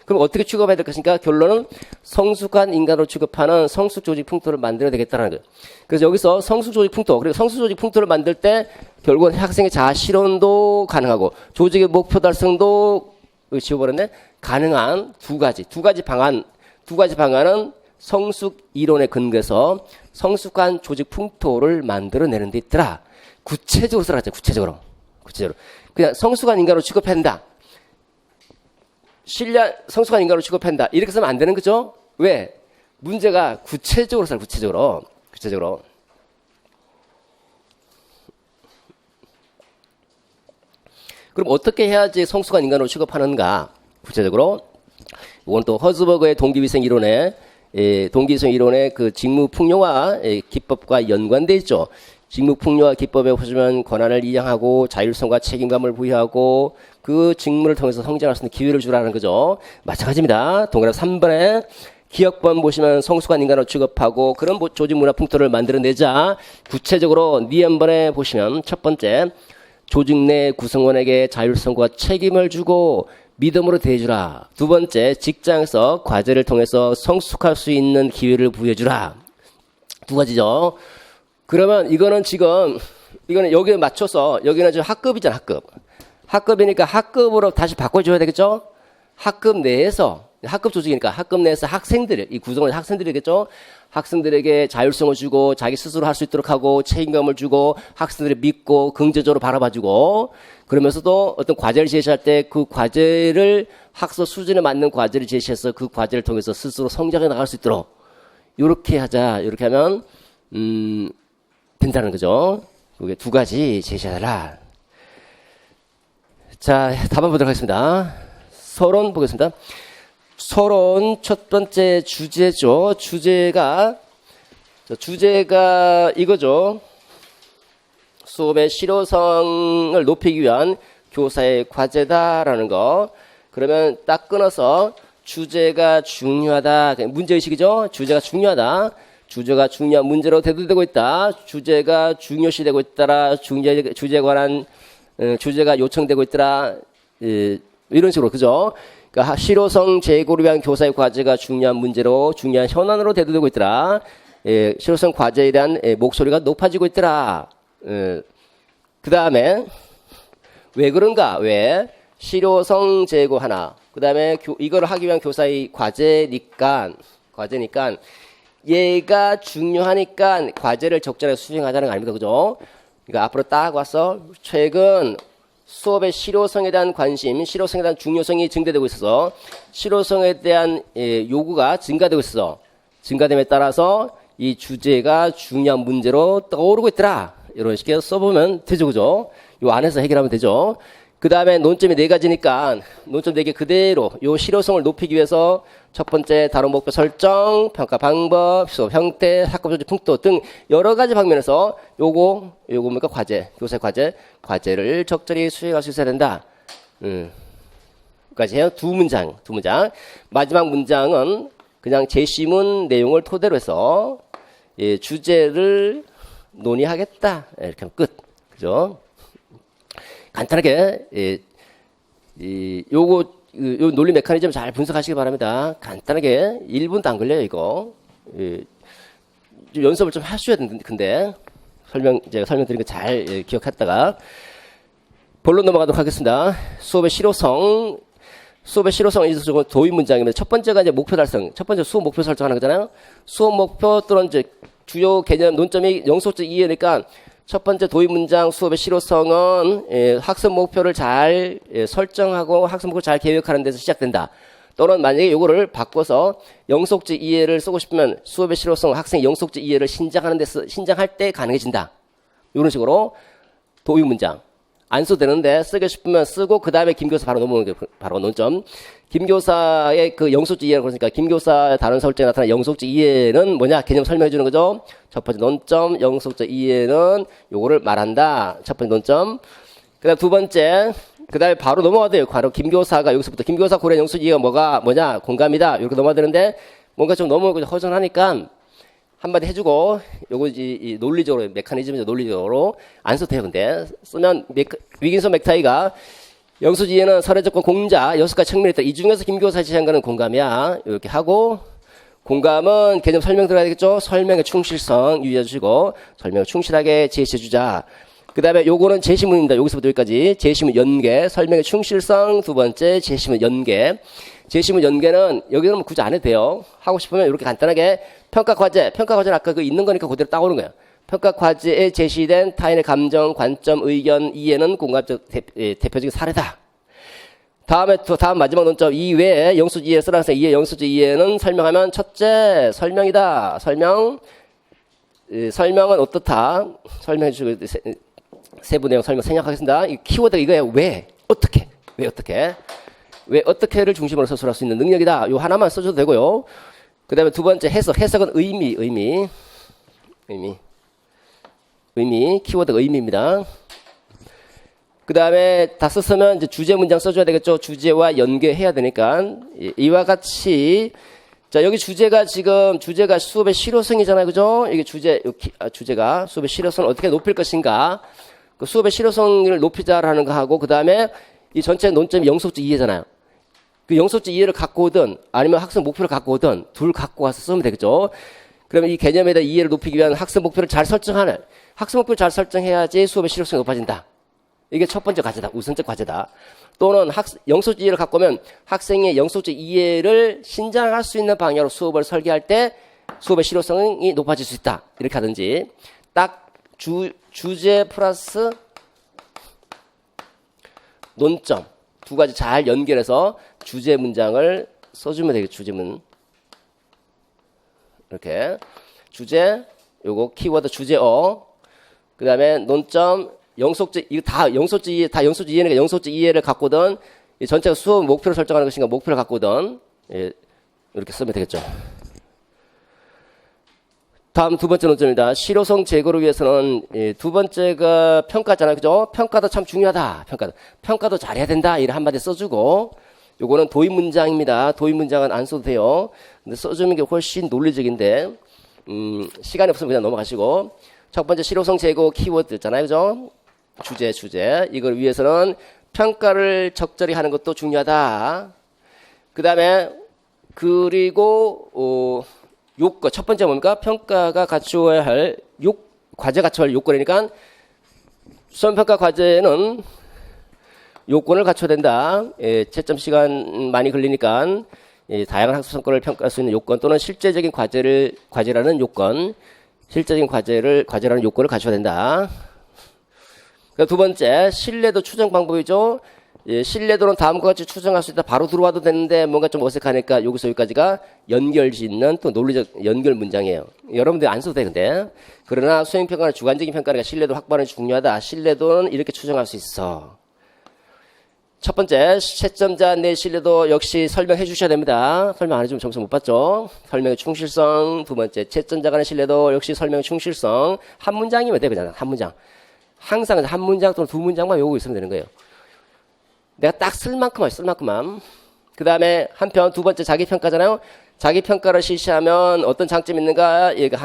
그럼 어떻게 취급해야 될 것인가? 결론은 성숙한 인간으로 취급하는 성숙 조직 풍토를 만들어야 되겠다는 거예요. 그래서 여기서 성숙 조직 풍토, 그리고 성숙 조직 풍토를 만들 때 결국은 학생의 자아 실현도 가능하고 조직의 목표 달성도 지워버렸네. 가능한 두 가지 방안은 성숙 이론에 근거해서 성숙한 조직 풍토를 만들어내는 데 있더라. 구체적으로 써놨죠. 구체적으로. 그냥 성숙한 인간으로 취급한다. 성숙한 인간으로 취급한다. 이렇게 쓰면 안 되는 거죠? 왜? 문제가 구체적으로 써요. 구체적으로. 그럼 어떻게 해야지 성숙한 인간으로 취급하는가? 구체적으로. 이건 또 허즈버그의 동기위생 이론의 그 직무풍요화 기법과 연관돼 있죠. 직무풍요화 기법에 보시면 권한을 이양하고 자율성과 책임감을 부여하고 그 직무를 통해서 성장할 수 있는 기회를 주라는 거죠. 마찬가지입니다. 동그라미 3번에 기업권 보시면 성숙한 인간으로 취급하고 그런 조직 문화 풍토를 만들어내자. 구체적으로 니은번에 보시면 첫 번째, 조직 내 구성원에게 자율성과 책임을 주고 믿음으로 대해주라. 두 번째, 직장에서 과제를 통해서 성숙할 수 있는 기회를 부여주라. 두 가지죠. 그러면 이거는 여기에 맞춰서, 여기는 지금 학급이잖아, 학급이니까 학급으로 다시 바꿔줘야 되겠죠? 학급 내에서, 학급 조직이니까 학급 내에서 이 구성원 학생들이겠죠? 학생들에게 자율성을 주고 자기 스스로 할 수 있도록 하고 책임감을 주고 학생들을 믿고 긍정적으로 바라봐주고, 그러면서도 어떤 과제를 제시할 때 그 과제를 학서 수준에 맞는 과제를 제시해서 그 과제를 통해서 스스로 성장해 나갈 수 있도록 이렇게 하자. 이렇게 하면 된다는 거죠. 그게 두 가지 제시하라. 자, 답안 보도록 하겠습니다. 서론 보겠습니다. 서론 첫 번째 주제죠. 주제가 이거죠. 수업의 실효성을 높이기 위한 교사의 과제다라는 거. 그러면 딱 끊어서 주제가 중요하다. 문제의식이죠. 주제가 중요하다. 주제가 중요한 문제로 대두되고 있다. 주제가 중요시되고 있더라. 주제가 요청되고 있더라. 이런 식으로, 그죠? 그러니까 실효성 제고를 위한 교사의 과제가 중요한 문제로, 중요한 현안으로 대두되고 있더라. 실효성 과제에 대한 목소리가 높아지고 있더라. 그 다음에 왜 그런가? 왜? 실효성 제고 하나. 그 다음에 이거를 하기 위한 교사의 과제니까 얘가 중요하니까 과제를 적절하게 수행하자는 거 아닙니까? 그죠? 그러니까 앞으로 딱 와서 최근 수업의 실효성에 대한 관심, 실효성에 대한 중요성이 증대되고 있어서 실효성에 대한 요구가 증가되고 있어. 증가됨에 따라서 이 주제가 중요한 문제로 떠오르고 있더라. 이런 식으로 써보면 되죠, 그죠? 요 안에서 해결하면 되죠. 그 다음에 논점이 4가지니까 논점 4개 그대로 요 실효성을 높이기 위해서 첫 번째 다른 목표 설정, 평가 방법, 수업 형태, 학급 조직 풍토 등 여러 가지 방면에서 요거 뭡니까? 과제, 교사 과제를 적절히 수행할 수 있어야 된다. 까지 해요. 두 문장. 마지막 문장은 그냥 제시문 내용을 토대로 해서 주제를 논의하겠다. 이렇게 하면 끝. 그죠? 간단하게 요 논리 메커니즘 잘 분석하시기 바랍니다. 간단하게 1분도 안 걸려요, 이거. 좀 연습을 좀 하셔야 되는데, 근데 제가 설명드린 거 잘 기억했다가 본론 넘어가도록 하겠습니다. 수업의 실효성 이제 도입 문장입니다. 첫 번째가 이제 목표 달성. 첫 번째 수업 목표 설정하는 거잖아요. 수업 목표 또는 이제 주요 개념 논점이 영속적 이해니까 첫 번째 도입 문장 수업의 실효성은 학습 목표를 잘 설정하고 학습 목표를 잘 계획하는 데서 시작된다. 또는 만약에 요거를 바꿔서 영속적 이해를 쓰고 싶으면 수업의 실효성 학생의 영속적 이해를 신장할 때 가능해진다. 이런 식으로 도입 문장. 안 써도 되는데 쓰고 싶으면 쓰고 그 다음에 김교사 바로 넘어오는 게 바로 논점. 김교사의 그 영속적 이해라고 그러니까 김교사의 다른 설정에 나타난 영속적 이해는 뭐냐? 개념 설명해 주는 거죠. 첫 번째 논점, 영속적 이해는 요거를 말한다. 첫 번째 논점. 그 다음 두 번째, 그 다음에 바로 넘어가야 돼요. 바로 김교사가 여기서부터 김교사 고려 영속적 이해가 뭐냐? 공감이다. 이렇게 넘어가야 되는데 뭔가 좀 너무 허전하니까 한마디 해주고, 요거 이 논리적으로, 메커니즘이죠. 논리적으로 안 써도 돼요. 근데 쓰면 위긴서 맥타이가 영수지에는 사례조건 공자 6가지 측면이 있다. 이 중에서 김교사 제시한 거는 공감이야. 이렇게 하고, 공감은 개념 설명 들어가야 되겠죠. 설명의 충실성 유의해 주시고 설명을 충실하게 제시해 주자. 그 다음에 요거는 제시문입니다. 여기서부터 여기까지 제시문 연계, 설명의 충실성. 두 번째 제시문 연계. 제시문 연계는 여기는 굳이 안 해도 돼요. 하고 싶으면 이렇게 간단하게 평가 과제는 아까 그 있는 거니까 그대로 따오는 거예요. 평가 과제에 제시된 타인의 감정, 관점, 의견, 이해는 공감적 대표적인 사례다. 다음 마지막 논점 이외에 영수적 이해 쓰라서 이해 영수적 이해는 설명하면 첫째 설명이다. 설명은 어떻다. 설명해 주시고 세부 내용 설명 생략하겠습니다. 이 키워드가 이거예요. 왜 어떻게를 중심으로 서술할 수 있는 능력이다. 요 하나만 써줘도 되고요. 그 다음에 두 번째 해석은 의미, 키워드가 의미입니다. 그 다음에 다 썼으면 이제 주제 문장 써줘야 되겠죠. 주제와 연계해야 되니까. 이와 같이, 자, 여기 주제가 수업의 실효성이잖아요. 그죠? 이게 주제가 수업의 실효성을 어떻게 높일 것인가. 그 수업의 실효성을 높이자라는 거 하고, 그 다음에 이 전체 논점이 영속적 이해잖아요. 그 영속적 이해를 갖고 오든 아니면 학습 목표를 갖고 오든 둘 갖고 와서 쓰면 되겠죠. 그러면 이 개념에 대한 이해를 높이기 위한 학습 목표를 잘 설정해야지 수업의 실효성이 높아진다. 이게 첫 번째 과제다. 우선적 과제다. 또는 영속적 이해를 갖고 오면 학생의 영속적 이해를 신장할 수 있는 방향으로 수업을 설계할 때 수업의 실효성이 높아질 수 있다. 이렇게 하든지 딱 주제 플러스 논점 두 가지 잘 연결해서 주제 문장을 써주면 되겠죠. 주제문. 이렇게. 주제, 요거 키워드 주제어. 그 다음에 논점, 영속적 이해니까 영속적 이해를 갖고든, 이 전체가 수업 목표를 설정하는 것인가 목표를 갖고든, 이렇게 쓰면 되겠죠. 다음 두 번째 논점입니다. 실효성 제고를 위해서는 두 번째가 평가잖아요. 그죠? 평가도 참 중요하다. 평가도 잘해야 된다. 이런 한마디 써주고 요거는 도입 문장입니다. 도입 문장은 안 써도 돼요. 근데 써주는 게 훨씬 논리적인데 시간이 없으면 그냥 넘어가시고 첫 번째 실효성 제고 키워드 있잖아요. 그죠? 주제 이걸 위해서는 평가를 적절히 하는 것도 중요하다. 그 다음에 그리고 요건 첫 번째 뭡니까? 평가가 갖추어야 할 과제 갖춰야 할 요건이니까 수험평가 과제는 요건을 갖춰야 된다. 채점 시간 많이 걸리니까 다양한 학습 성과를 평가할 수 있는 요건 또는 실제적인 과제라는 요건, 과제라는 요건을 갖춰야 된다. 두 번째, 신뢰도 추정 방법이죠. 예, 신뢰도는 다음과 같이 추정할 수 있다. 바로 들어와도 되는데 뭔가 좀 어색하니까 여기서 여기까지가 연결짓는 또 논리적 연결 문장이에요. 여러분들 안 써도 돼, 근데. 그러나 수행평가나 주관적인 평가니까 신뢰도 확보하는 게 중요하다. 신뢰도는 이렇게 추정할 수 있어. 첫 번째, 채점자 내 신뢰도 역시 설명해 주셔야 됩니다. 설명 안 해주면 점수 못 받죠. 설명의 충실성. 두 번째, 채점자 간의 신뢰도 역시 설명의 충실성. 한 문장이면 돼, 그냥. 한 문장. 항상 한 문장 또는 두 문장만 외우고 있으면 되는 거예요. 내가 딱 쓸 만큼만, 쓸 만큼만. 그 다음에 한편 두 번째 자기평가잖아요. 자기평가를 실시하면 어떤 장점이 있는가? 얘가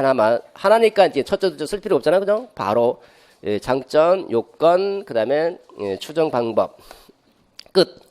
하나니까 이제 첫째도 쓸 필요 없잖아요. 그죠? 바로, 예, 장점, 요건, 그 다음에, 예, 추정 방법. 끝.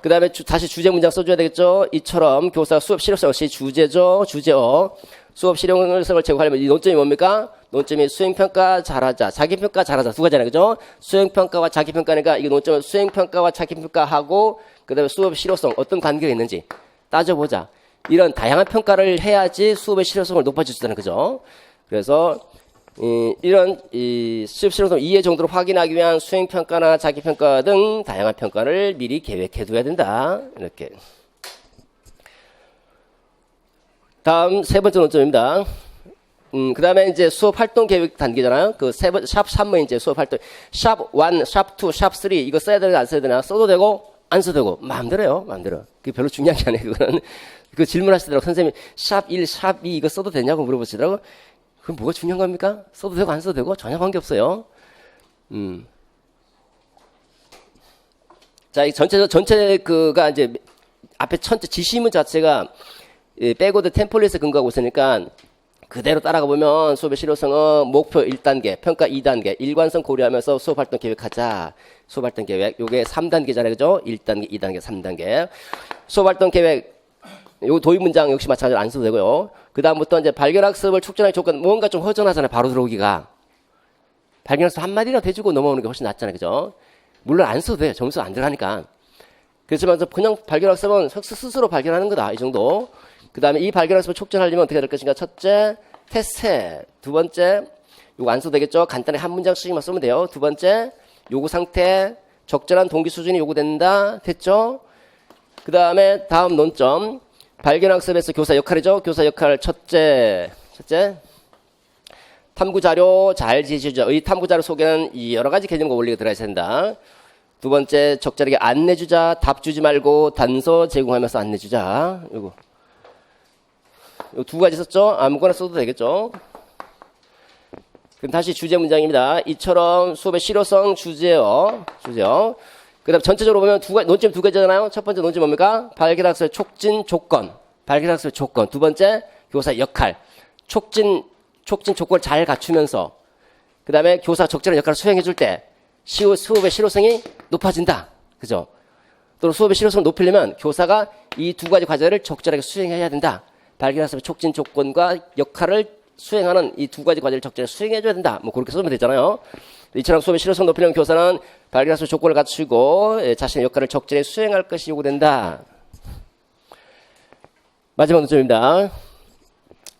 그 다음에 다시 주제 문장 써줘야 되겠죠? 이처럼 교사 수업 실용성 역시 주제죠. 주제어. 수업 실용성을 제공하려면 이 논점이 뭡니까? 논점이 수행평가 잘하자, 자기평가 잘하자 두 가지잖아요. 그죠? 수행평가와 자기평가니까 이게 논점은 수행평가와 자기평가하고 그 다음에 수업 실효성 어떤 관계가 있는지 따져보자. 이런 다양한 평가를 해야지 수업의 실효성을 높아질 수 있다는 거죠. 그래서 이런 수업 실효성 이해 정도로 확인하기 위한 수행평가나 자기평가 등 다양한 평가를 미리 계획해둬야 된다. 이렇게. 다음 세 번째 논점입니다. 그 다음에 이제 수업 활동 계획 단계잖아요. 그 샵 3은 이제 수업 활동. 샵 1, 샵 2, 샵 3 이거 써야 되나 안 써야 되나? 써도 되고 안 써도 되고 마음대로요. 마음대로. 그게 별로 중요한 게 아니에요. 그거는. 그 질문하시더라고. 선생님이 샵 1, 샵 2 이거 써도 되냐고 물어보시더라고. 그럼 뭐가 중요한 겁니까? 써도 되고 안 써도 되고 전혀 관계없어요. 자, 이 전체 그가 이제 앞에 전체 지시문 자체가 백워드 템플릿에 근거하고 있으니까 그대로 따라가 보면 수업의 실효성은 목표 1단계, 평가 2단계, 일관성 고려하면서 수업 활동 계획하자. 수업 활동 계획. 요게 3단계잖아요. 그죠? 1단계, 2단계, 3단계. 수업 활동 계획. 요 도입 문장 역시 마찬가지로 안 써도 되고요. 그다음부터 이제 발견학습을 촉진하는 조건 뭔가 좀 허전하잖아요. 바로 들어오기가. 발견학습 한마디라도 해주고 넘어오는 게 훨씬 낫잖아요. 그죠? 물론 안 써도 돼요. 점수 안 들어가니까. 그렇지만 그냥 발견학습은 스스로 발견하는 거다. 이 정도. 그 다음에 이 발견학습을 촉진하려면 어떻게 될 것인가? 첫째, 테스트. 두 번째, 요거 안 써도 되겠죠? 간단히 한 문장씩만 쓰면 돼요. 두 번째, 요구 상태, 적절한 동기 수준이 요구된다. 됐죠? 그 다음에 다음 논점. 발견학습에서 교사 역할이죠? 교사 역할 첫째, 탐구자료 잘 제시해주자. 이 탐구자료 속에는 이 여러 가지 개념과 원리가 들어있어야 된다. 두 번째, 적절하게 안내주자. 답 주지 말고 단서 제공하면서 안내주자. 요거. 요 두 가지 썼죠? 아무거나 써도 되겠죠? 그럼 다시 주제 문장입니다. 이처럼 수업의 실효성 주제요. 그 다음 전체적으로 보면 논점 두 가지잖아요. 첫 번째 논점 뭡니까? 발견학습의 촉진 조건. 발견학습의 조건. 두 번째, 교사 역할. 촉진 조건을 잘 갖추면서 그 다음에 교사 적절한 역할을 수행해 줄 때 수업의 실효성이 높아진다. 그죠? 또는 수업의 실효성을 높이려면 교사가 이 두 가지 과제를 적절하게 수행해야 된다. 발견학습의 촉진 조건과 역할을 수행하는 이 두 가지 과제를 적절하게 수행해줘야 된다. 뭐 그렇게 쓰면 되잖아요. 이처럼 수업의 실효성 높이려면 교사는 발견학습 조건을 갖추고 자신의 역할을 적절히 수행할 것이 요구된다. 마지막 논점입니다.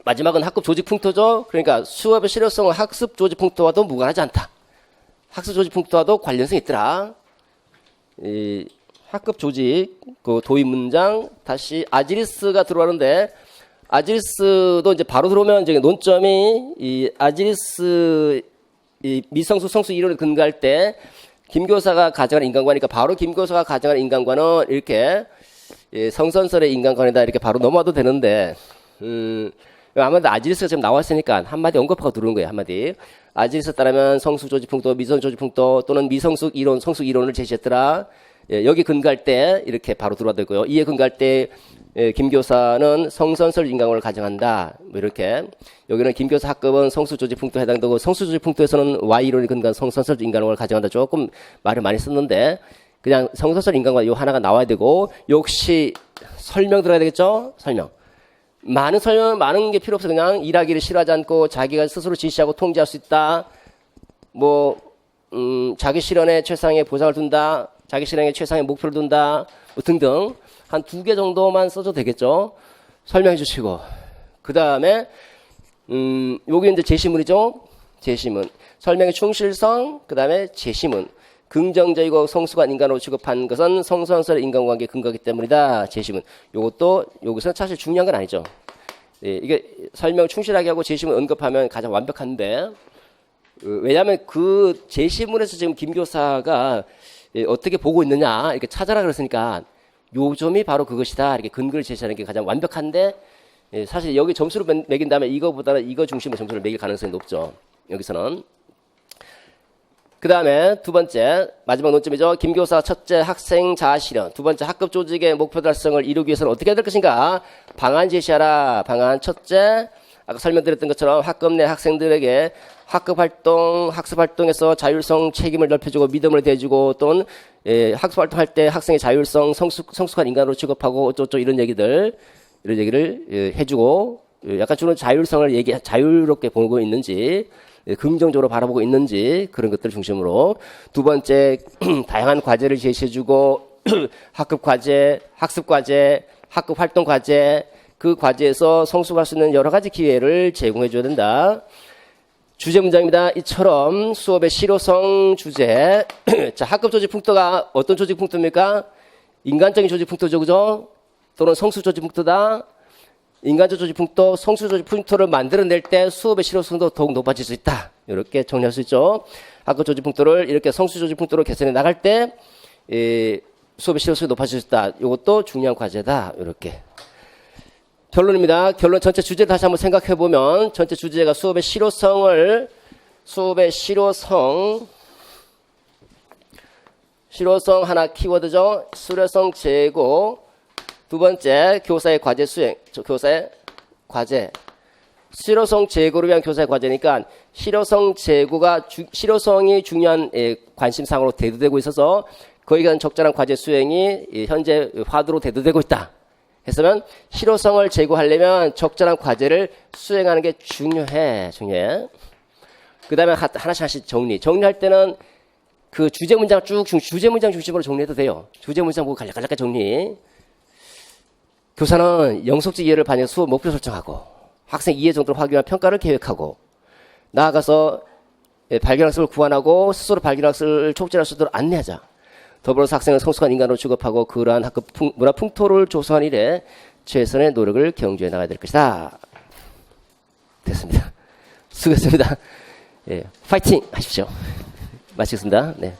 마지막은 학급 조직 풍토죠. 그러니까 수업의 실효성은 학습 조직 풍토와도 무관하지 않다. 학습 조직 풍토와도 관련성이 있더라. 이 학급 조직 그 도입 문장 다시 아지리스가 들어가는데 아지리스도 이제 바로 들어오면 이제 논점이 이 아지리스 이 미성숙 성숙 이론을 근거할 때 김교사가 가정하는 인간관이니까 바로 김교사가 가정하는 인간관은 이렇게 성선설의 인간관이다 이렇게 바로 넘어와도 되는데 아무래도 아지리스가 지금 나왔으니까 한마디 언급하고 들어오는 거예요. 한마디. 아지리스 따르면 성숙 조직풍토, 미성숙 조직풍토 또는 미성숙 이론, 성숙 이론을 제시했더라. 여기 근거할 때 이렇게 바로 들어와야 되고요. 이에 근거할 때 김교사는 성선설 인간관을 가정한다. 뭐 이렇게. 여기는 김교사 학급은 성숙조직풍토에 해당되고 성숙조직풍토에서는 Y이론이 근거한 성선설 인간관을 가정한다. 조금 말을 많이 썼는데 그냥 성선설 인간관 요 하나가 나와야 되고 역시 설명 들어야 되겠죠? 설명. 많은 게 필요 없어. 그냥 일하기를 싫어하지 않고 자기가 스스로 지시하고 통제할 수 있다. 자기 실현에 최상의 보상을 둔다. 자기 실현에 최상의 목표를 둔다. 뭐 등등. 한 2개 정도만 써도 되겠죠. 설명해 주시고. 그 다음에, 여기 이제 제시문이죠. 제시문. 설명의 충실성, 그 다음에 제시문. 긍정적이고 성숙한 인간으로 취급한 것은 성선설의 인간관계에 근거하기 때문이다. 제시문. 요것도 여기서 사실 중요한 건 아니죠. 예, 이게 설명을 충실하게 하고 제시문 언급하면 가장 완벽한데, 왜냐하면 그 제시문에서 지금 김 교사가 어떻게 보고 있느냐 이렇게 찾아라 그랬으니까 요 점이 바로 그것이다 이렇게 근거를 제시하는 게 가장 완벽한데, 사실 여기 점수를 매긴 다음에 이거보다는 이거 중심으로 점수를 매길 가능성이 높죠. 여기서는. 그 다음에 두 번째 마지막 논점이죠. 김 교사 첫째 학생 자아 실현. 두 번째 학급 조직의 목표 달성을 이루기 위해서는 어떻게 해야 될 것인가. 방안 제시하라. 방안 첫째, 아까 설명드렸던 것처럼 학급 내 학생들에게 학급 활동, 학습 활동에서 자율성 책임을 넓혀주고 믿음을 대주고, 또는 학습 활동할 때 학생의 자율성, 성숙한 인간으로 취급하고 어쩌고 이런 얘기를 해주고, 약간 주는 자율성을 자유롭게 보고 있는지, 긍정적으로 바라보고 있는지 그런 것들 중심으로. 두 번째, 다양한 과제를 제시해주고 학급 과제, 학습 과제, 학급 활동 과제, 그 과제에서 성숙할 수 있는 여러 가지 기회를 제공해 줘야 된다. 주제 문장입니다. 이처럼 수업의 실효성 주제. 자, 학급 조직 풍토가 어떤 조직 풍토입니까? 인간적인 조직 풍토죠, 그죠? 또는 성수 조직 풍토다. 인간적 조직 풍토, 성수 조직 풍토를 만들어낼 때 수업의 실효성도 더욱 높아질 수 있다. 이렇게 정리할 수 있죠. 학급 조직 풍토를 이렇게 성수 조직 풍토로 개선해 나갈 때 수업의 실효성이 높아질 수 있다. 이것도 중요한 과제다. 이렇게. 결론입니다. 결론 전체 주제 다시 한번 생각해 보면 전체 주제가 수업의 실효성 하나 키워드죠. 실효성 제고. 두 번째, 교사의 과제 수행. 교사의 과제. 실효성 제고를 위한 교사의 과제니까 실효성이 중요한 관심사항으로 대두되고 있어서 거기에 대한 적절한 과제 수행이 현재 화두로 대두되고 있다. 했으면 실효성을 제고하려면 적절한 과제를 수행하는 게 중요해. 그 다음에 하나씩 정리할 때는 그 주제 문장 주제 문장 중심으로 정리해도 돼요. 주제 문장 보고 간략하게 정리. 교사는 영속적 이해를 반영해서 수업 목표 설정하고, 학생 이해 정도를 확인한 평가를 계획하고, 나아가서 발견학습을 구안하고 스스로 발견학습을 촉진할 수 있도록 안내하자. 더불어서 학생을 성숙한 인간으로 취급하고 그러한 학급 문화 풍토를 조성한 일에 최선의 노력을 경주해 나가야 될 것이다. 됐습니다. 수고했습니다. 파이팅 하십시오. 마치겠습니다. 네.